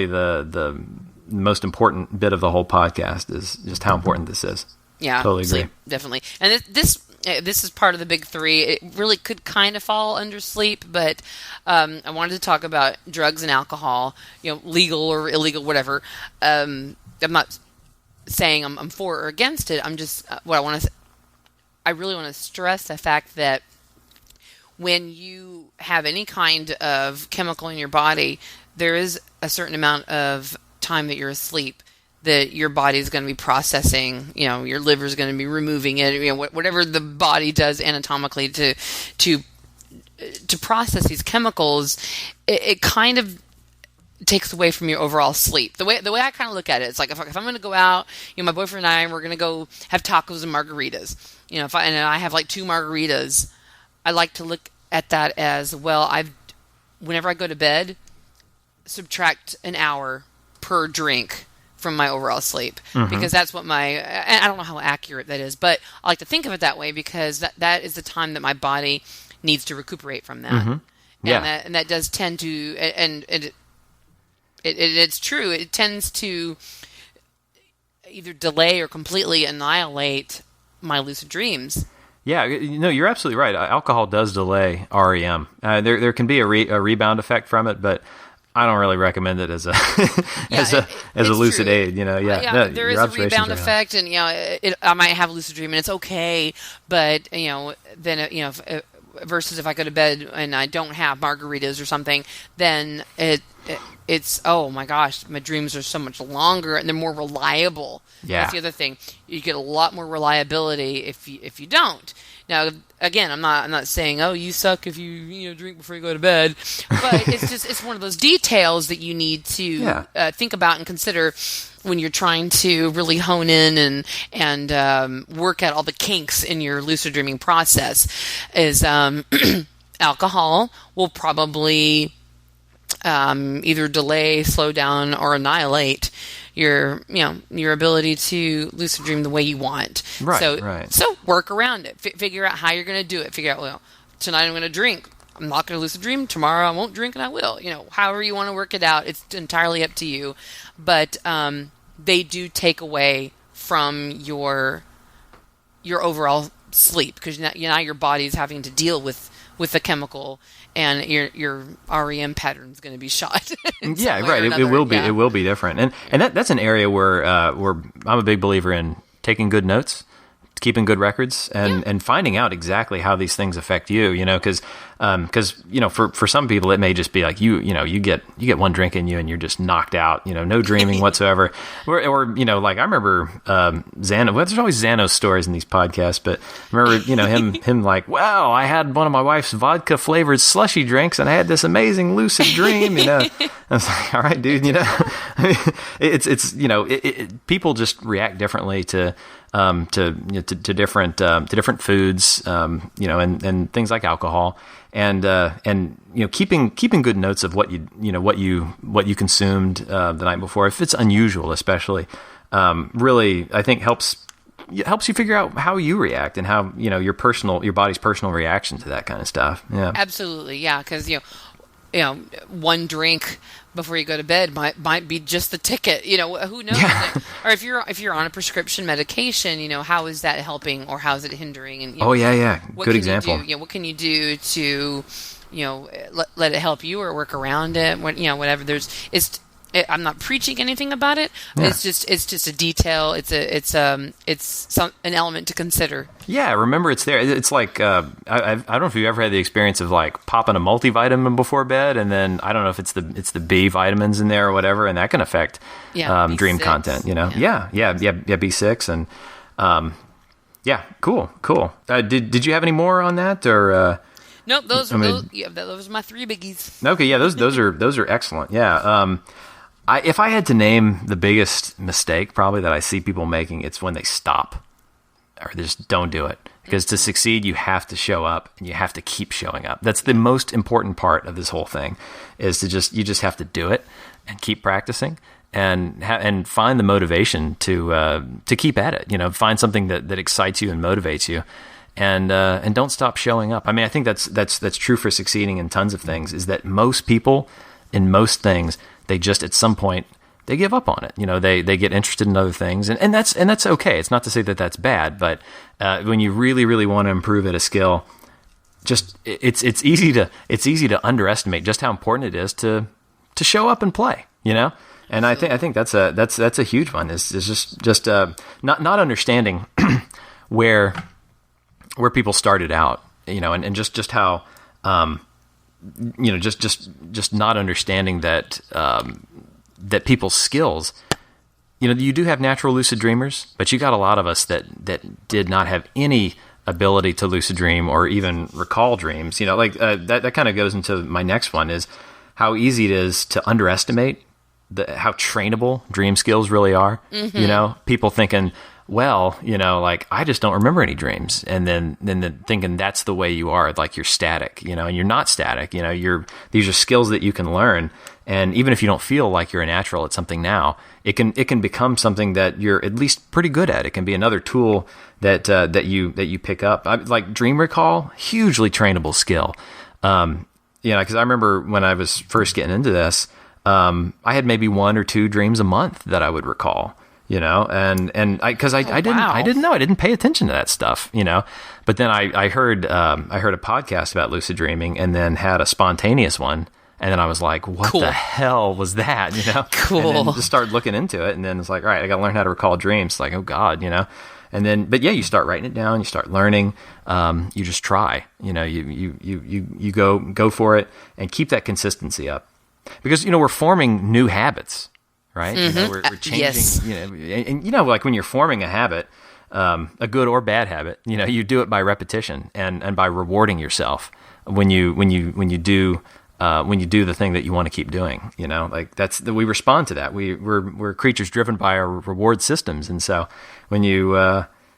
the most important bit of the whole podcast, is just how important this is. Yeah, totally agree. Sleep, definitely. And this is part of the big three. It really could kind of fall under sleep, but I wanted to talk about drugs and alcohol, legal or illegal, whatever. I'm not saying I'm for or against it. I'm just I really want to stress the fact that when you have any kind of chemical in your body, there is a certain amount of time that you're asleep that your body is going to be processing. Your liver is going to be removing it. Whatever the body does anatomically to process these chemicals, it kind of takes away from your overall sleep. The way I kind of look at it, it's like if I'm going to go out, my boyfriend and I, we're going to go have tacos and margaritas. If I have like 2 margaritas, I like to look at that as, well, whenever I go to bed, subtract an hour per drink from my overall sleep, because that's what I don't know how accurate that is, but I like to think of it that way, because that is the time that my body needs to recuperate from that. Mm-hmm. Yeah. And that does tend to, and it's true, it tends to either delay or completely annihilate my lucid dreams. Yeah, you're absolutely right. Alcohol does delay REM. There can be a rebound effect from it, but I don't really recommend it as a lucid true. aid. There is a rebound effect, and I might have a lucid dream, and it's okay. But then versus if I go to bed and I don't have margaritas or something, then it's oh my gosh, my dreams are so much longer and they're more reliable. Yeah. That's the other thing. You get a lot more reliability if you don't. Now, again, I'm not saying, oh, you suck if you drink before you go to bed, but it's one of those details that you need to think about and consider when you're trying to really hone in and work out all the kinks in your lucid dreaming process. Is alcohol will probably either delay, slow down, or annihilate your ability to lucid dream the way you want. Right. So work around it. Figure out how you're going to do it. Figure out, well, tonight I'm going to drink. I'm not going to lucid dream. Tomorrow I won't drink and I will. However you want to work it out, it's entirely up to you. But they do take away from your overall sleep, because now your body's having to deal with the chemical, and your REM pattern is going to be shot. Yeah, right. It will be. Yeah. It will be different, and that's an area where I'm a big believer in taking good notes, keeping good records, and finding out exactly how these things affect you. Because for some people it may just be like you get one drink in you and you're just knocked out. No dreaming whatsoever. Or like I remember Xano. Well, there's always Xano stories in these podcasts, but I remember him like, wow, I had one of my wife's vodka flavored slushy drinks and I had this amazing lucid dream. I was like, all right, dude. It's people just react differently to different foods, and things like alcohol, and keeping good notes of what you consumed the night before, if it's unusual, especially, really I think helps you figure out how you react and how your body's personal reaction to that kind of stuff. Yeah, absolutely, yeah, because one drink before you go to bed might be just the ticket. Who knows? Yeah. Or if you're on a prescription medication, how is that helping or how is it hindering? And good example. What can you do to let it help you or work around it? Whatever. I'm not preaching anything about it. Yeah. It's just a detail. It's an element to consider. Yeah, remember it's there. It's like I don't know if you've ever had the experience of like popping a multivitamin before bed, and then I don't know if it's the B vitamins in there or whatever, and that can affect dream content. Yeah, B6 and cool. Did you have any more on that or? Nope, those are my three biggies. Okay, yeah, those are excellent. Yeah. If I had to name the biggest mistake probably that I see people making, it's when they stop or they just don't do it. Because to succeed, you have to show up and you have to keep showing up. That's the most important part of this whole thing, is you just have to do it and keep practicing and find the motivation to keep at it. Find something that excites you and motivates you. And don't stop showing up. I mean, I think that's true for succeeding in tons of things, is that most people in most things, they just at some point they give up on it. They get interested in other things, and that's okay. It's not to say that that's bad, but when you really, really want to improve at a skill, just it's easy to underestimate just how important it is to show up and play. And I think that's a huge one. Is just not understanding where people started out, and just how, just not understanding that, that people's skills, you do have natural lucid dreamers, but you got a lot of us that did not have any ability to lucid dream or even recall dreams. That kind of goes into my next one, is how easy it is to underestimate how trainable dream skills really are. Mm-hmm. People thinking, well, I just don't remember any dreams. And then thinking that's the way you are, like you're static, and you're not static. These are skills that you can learn. And even if you don't feel like you're a natural at something now, it can become something that you're at least pretty good at. It can be another tool that you pick up. Like dream recall, hugely trainable skill. Because I remember when I was first getting into this, I had maybe 1 or 2 dreams a month that I would recall. I didn't pay attention to that stuff, but then I heard a podcast about lucid dreaming and then had a spontaneous one. And then I was like, what the hell was that? Cool. And then just started looking into it. And then it's like, all right, I got to learn how to recall dreams. It's like, oh God, and then, but yeah, you start writing it down, you start learning, you just try, you go for it and keep that consistency up, because, we're forming new habits. Right? Mm-hmm. We're changing, yes. And like when you're forming a habit, a good or bad habit, you do it by repetition and by rewarding yourself when you do the thing that you want to keep doing. We respond to that. We're creatures driven by our reward systems, and so when you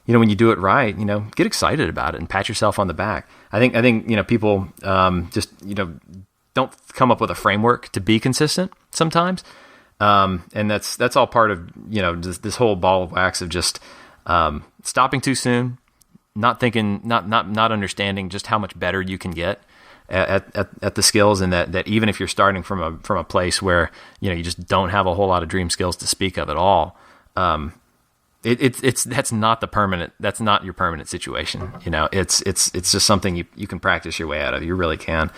do it right, get excited about it and pat yourself on the back. I think people just don't come up with a framework to be consistent sometimes. And that's all part of, this whole ball of wax of just, stopping too soon, not thinking, not understanding just how much better you can get at the skills. And that even if you're starting from a place where, you just don't have a whole lot of dream skills to speak of at all, that's not your permanent situation. It's just something you can practice your way out of. You really can.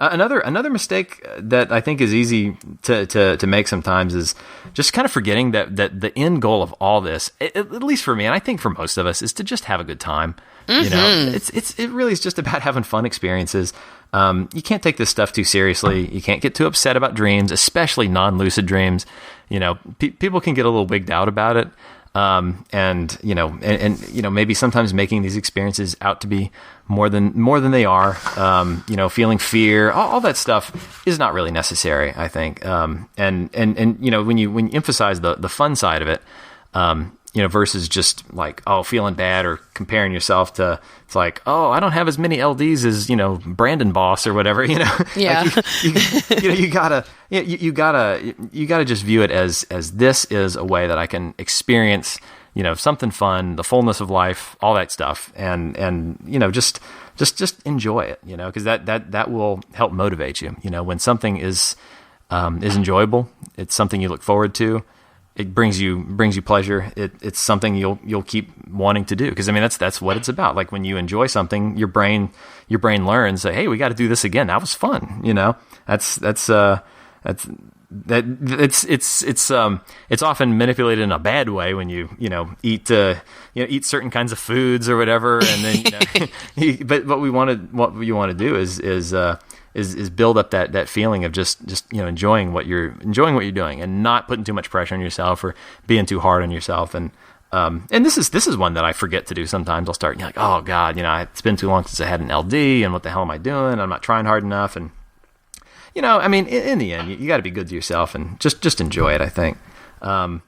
Another mistake that I think is easy to make sometimes is just kind of forgetting that the end goal of all this, at least for me, and I think for most of us, is to just have a good time. It really is just about having fun experiences. You can't take this stuff too seriously. You can't get too upset about dreams, especially non-lucid dreams. People can get a little wigged out about it. And maybe sometimes making these experiences out to be more than they are, feeling fear, all that stuff is not really necessary, I think. And when you emphasize the fun side of it, versus just like, feeling bad or comparing yourself to, it's like, I don't have as many LDs as, Brandon Boss or whatever, Yeah. Like you gotta just view it as this is a way that I can experience, something fun, the fullness of life, all that stuff. And just enjoy it, because that will help motivate you. When something is enjoyable, it's something you look forward to. It brings you pleasure. It's something you'll keep wanting to do, because that's what it's about. Like when you enjoy something, your brain learns that, hey, we got to do this again. That was fun. It's often manipulated in a bad way when you eat certain kinds of foods or whatever, and then but what you want to do is build up that feeling of just enjoying what you're doing and not putting too much pressure on yourself or being too hard on yourself. And this is one that I forget to do sometimes. I'll start like, oh God, it's been too long since I had an LD, and what the hell am I doing? I'm not trying hard enough. And in the end, you got to be good to yourself and just enjoy it, I think. A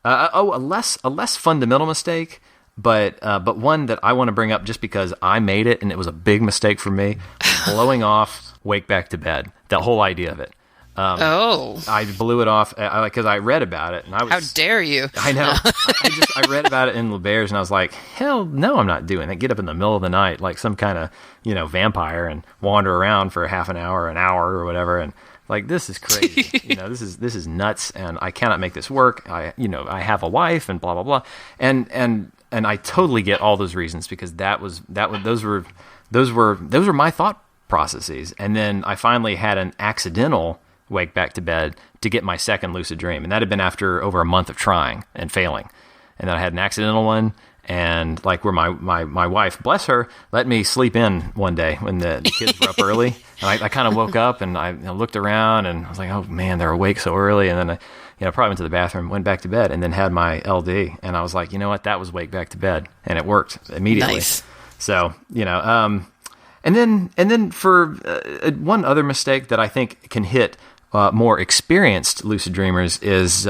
less fundamental mistake, but one that I want to bring up just because I made it and it was a big mistake for me, blowing off Wake Back to Bed, that whole idea of it. I blew it off because I read about it, and I was, how dare you? I know. I read about it in LeBears, and I was like, hell no, I'm not doing it. Get up in the middle of the night like some kind of vampire and wander around for half an hour, or whatever, and like, this is crazy. This is nuts, and I cannot make this work. I have a wife and blah blah blah, and I totally get all those reasons, because those were my thought processes. And then I finally had an accidental Wake Back to Bed to get my second lucid dream, and that had been after over a month of trying and failing. And then I had an accidental one, and like where my wife, bless her, let me sleep in one day when the kids were up early, and I kind of woke up and I looked around and I was like, oh man, they're awake so early. And then I probably went to the bathroom, went back to bed, and then had my LD, and I was like, you know what, that was Wake Back to Bed, and it worked immediately. Nice. So and then for one other mistake that I think can hit more experienced lucid dreamers is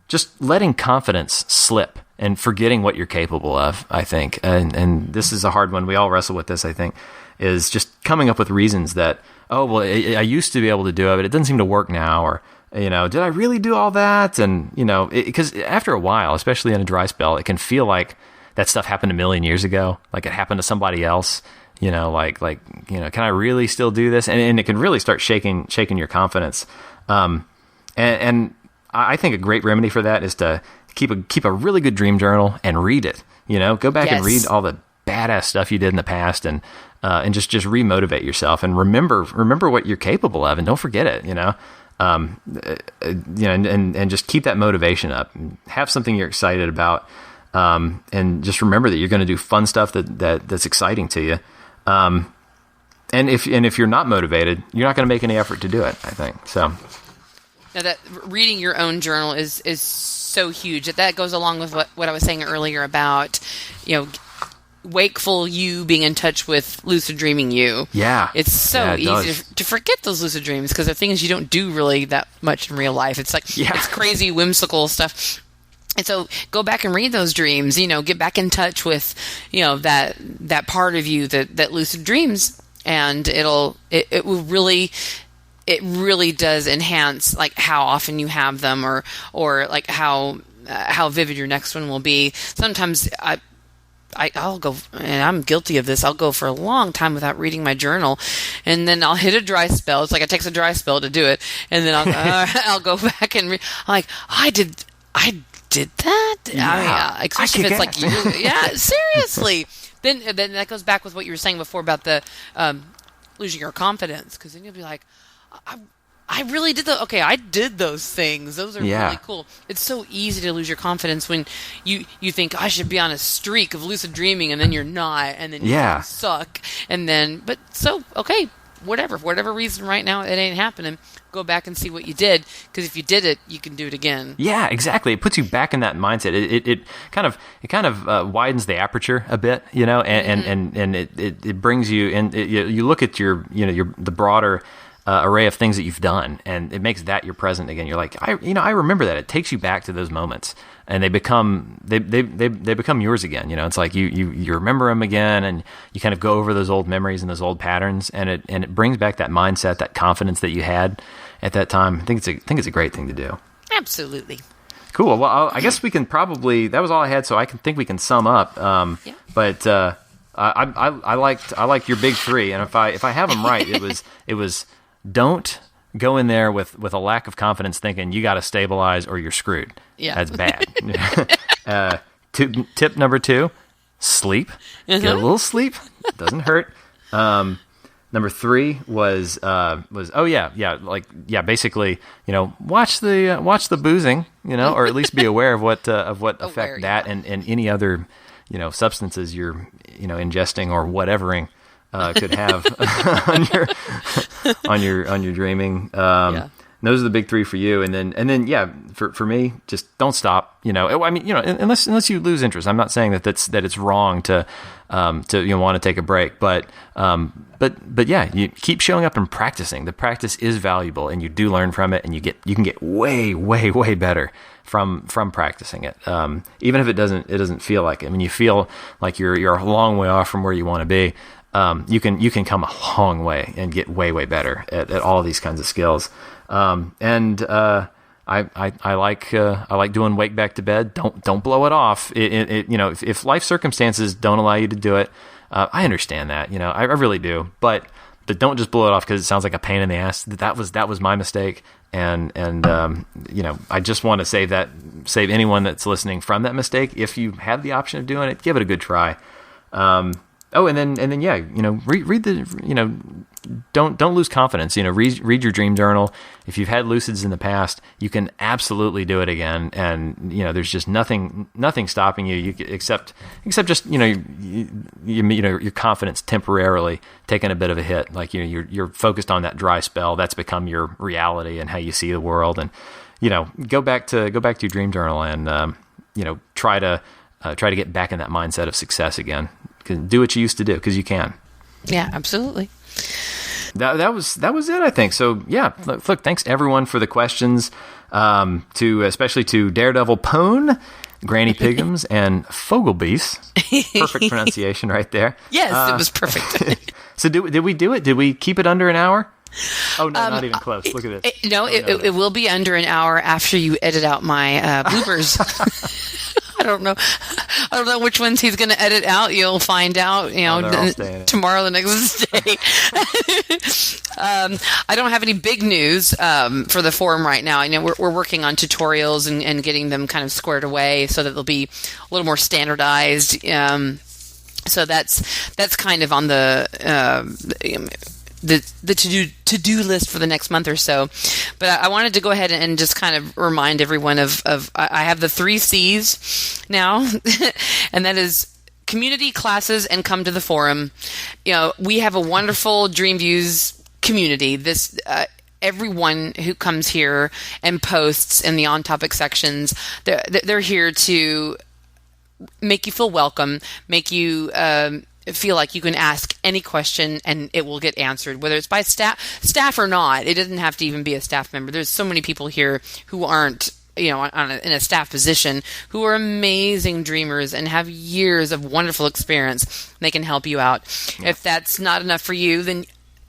just letting confidence slip and forgetting what you're capable of, I think. And this is a hard one. We all wrestle with this, I think, is just coming up with reasons that, I used to be able to do it, but it doesn't seem to work now. Or, did I really do all that? And, because after a while, especially in a dry spell, it can feel like that stuff happened a million years ago. Like it happened to somebody else. Can I really still do this? And it can really start shaking your confidence. And I think a great remedy for that is to keep a really good dream journal and read it. Go back and read all the badass stuff you did in the past, and just remotivate yourself, and remember what you're capable of, and don't forget it. And just keep that motivation up. Have something you're excited about, and just remember that you're going to do fun stuff that's exciting to you. And if you're not motivated, you're not going to make any effort to do it, I think. So now that reading your own journal is so huge. That goes along with what I was saying earlier about, wakeful you being in touch with lucid dreaming you. Yeah. It's so easy to forget those lucid dreams, because they're things you don't do really that much in real life. It's like, it's crazy, whimsical stuff. And so go back and read those dreams, get back in touch with, that part of you that lucid dreams, and it will really, it really does enhance like how often you have them, or like how vivid your next one will be. Sometimes I'll go, and I'm guilty of this, I'll go for a long time without reading my journal, and then I'll hit a dry spell. It's like it takes a dry spell to do it, and then I'll go back and I'm like, I did that? Yeah. Especially if it's like, seriously. Then that goes back with what you were saying before about the losing your confidence, because then you'll be like, I really did I did those things. Those are really cool. It's so easy to lose your confidence when you think, I should be on a streak of lucid dreaming, and then you're not, and then you suck. And then, whatever reason right now it ain't happening, go back and see what you did, because if you did it, you can do it again. Yeah, exactly. It puts you back in that mindset. It kind of widens the aperture a bit, and it brings you in. You look at the broader array of things that you've done, and it makes that your present again. You're like, I remember that. It takes you back to those moments, and they become yours again. It's like you remember them again, and you kind of go over those old memories and those old patterns, and it brings back that mindset, that confidence that you had at that time. I think it's a great thing to do. Absolutely. Cool. Well, I guess we can probably, that was all I had, so I think we can sum up. But I liked your big three, and if I have them right, it was don't go in there with a lack of confidence thinking you got to stabilize or you're screwed. Yeah. That's bad. Tip number 2, sleep. Get a little sleep. Doesn't hurt. Number 3 was basically, watch the boozing, or at least be aware of what effect that and any other, substances you're, ingesting or whatevering could have on your dreaming. Those are the big 3 for you, and then for me, just don't stop. Unless you lose interest. I'm not saying that it's wrong to want to take a break, but you keep showing up and practicing. The practice is valuable, and you do learn from it, and you can get way, way, way better from practicing it. Even if it doesn't feel like it. I mean, you feel like you're a long way off from where you want to be. You can come a long way and get way, way better at all these kinds of skills. I like doing wake back to bed. Don't blow it off. If life circumstances don't allow you to do it, I understand that. I really do. But don't just blow it off because it sounds like a pain in the ass. That was my mistake. And I just want to save anyone that's listening from that mistake. If you have the option of doing it, give it a good try. Read the, don't lose confidence. Read your dream journal. If you've had lucids in the past, you can absolutely do it again. And, there's just nothing stopping you, except just, your confidence temporarily taking a bit of a hit. Like, you're focused on that dry spell. That's become your reality and how you see the world. And, go back to your dream journal and, try to get back in that mindset of success again. Do what you used to do, because you can. Yeah, absolutely. That was it, I think. So yeah, look, thanks everyone for the questions. Especially to Daredevil Pone, Granny Pigums, and Fogelbees. Perfect pronunciation right there. Yes, it was perfect. So did we do it? Did we keep it under an hour? Oh no, not even close. Look at this. It will be under an hour after you edit out my bloopers. I don't know which ones he's going to edit out. You'll find out, tomorrow, the next day. I don't have any big news for the forum right now. We're working on tutorials and getting them kind of squared away so that they'll be a little more standardized. So that's kind of on the to-do list for the next month or so. But I wanted to go ahead and just kind of remind everyone of I have the 3 C's now, and that is community, classes, and come to the forum. We have a wonderful DreamViews community. This everyone who comes here and posts in the on-topic sections, they're here to make you feel welcome, make you feel like you can ask any question and it will get answered, whether it's by staff or not. It doesn't have to even be a staff member. There's so many people here who aren't, in a staff position, who are amazing dreamers and have years of wonderful experience. They can help you out. Yeah. If that's not enough for you, then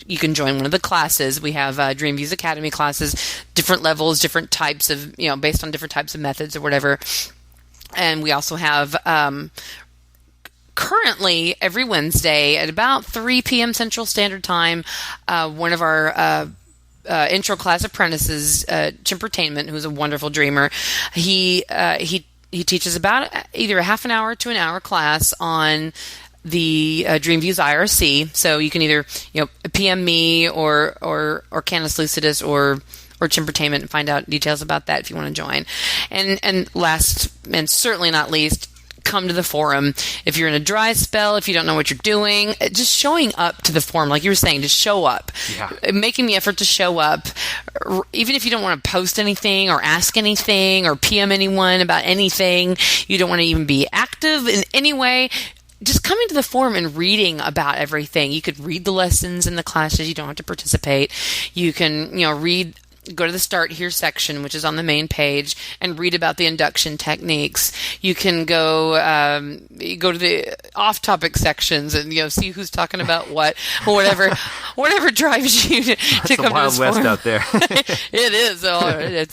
you can join one of the classes. We have DreamViews Academy classes, different levels, different types of, based on different types of methods or whatever. And we also have currently every Wednesday at about 3 p.m. Central Standard Time, one of our intro class apprentices, Chimpertainment, who's a wonderful dreamer, he he teaches about either a half an hour to an hour class on the DreamViews IRC. So you can either PM me or CanisLucidus or Chimpertainment and find out details about that if you want to join. And last and certainly not least, come to the forum. If you're in a dry spell, if you don't know what you're doing, just showing up to the forum, like you were saying, just show up. Yeah. Making the effort to show up, even if you don't want to post anything or ask anything or PM anyone about anything, you don't want to even be active in any way. Just coming to the forum and reading about everything. You could read the lessons in the classes. You don't have to participate. You can, go to the Start Here section, which is on the main page, and read about the induction techniques. You can go to the off-topic sections and see who's talking about what, or whatever drives you to come to the Wild West out there. It is.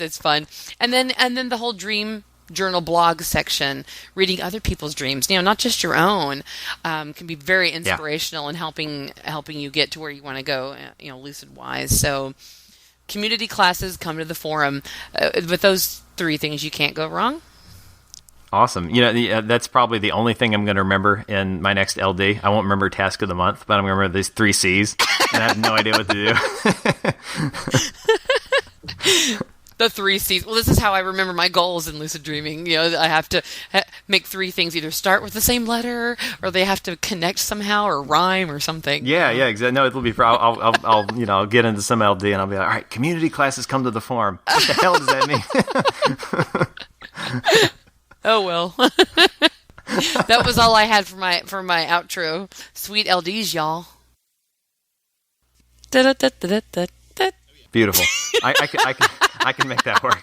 It's fun. And then the whole dream journal blog section, reading other people's dreams, not just your own, can be very inspirational in helping you get to where you want to go, lucid wise. So community classes, come to the forum. With those three things, you can't go wrong. Awesome. That's probably the only thing I'm going to remember in my next LD. I won't remember task of the month, but I'm going to remember these 3 C's, and I have no idea what to do. The 3 C's. Well, this is how I remember my goals in lucid dreaming. I have to make 3 things either start with the same letter, or they have to connect somehow, or rhyme, or something. Yeah, exactly. No, it'll be. I'll get into some LD, and I'll be like, all right, community classes come to the forum. What the hell does that mean? Oh well. That was all I had for my outro. Sweet LDs, y'all. Beautiful. I can make that work.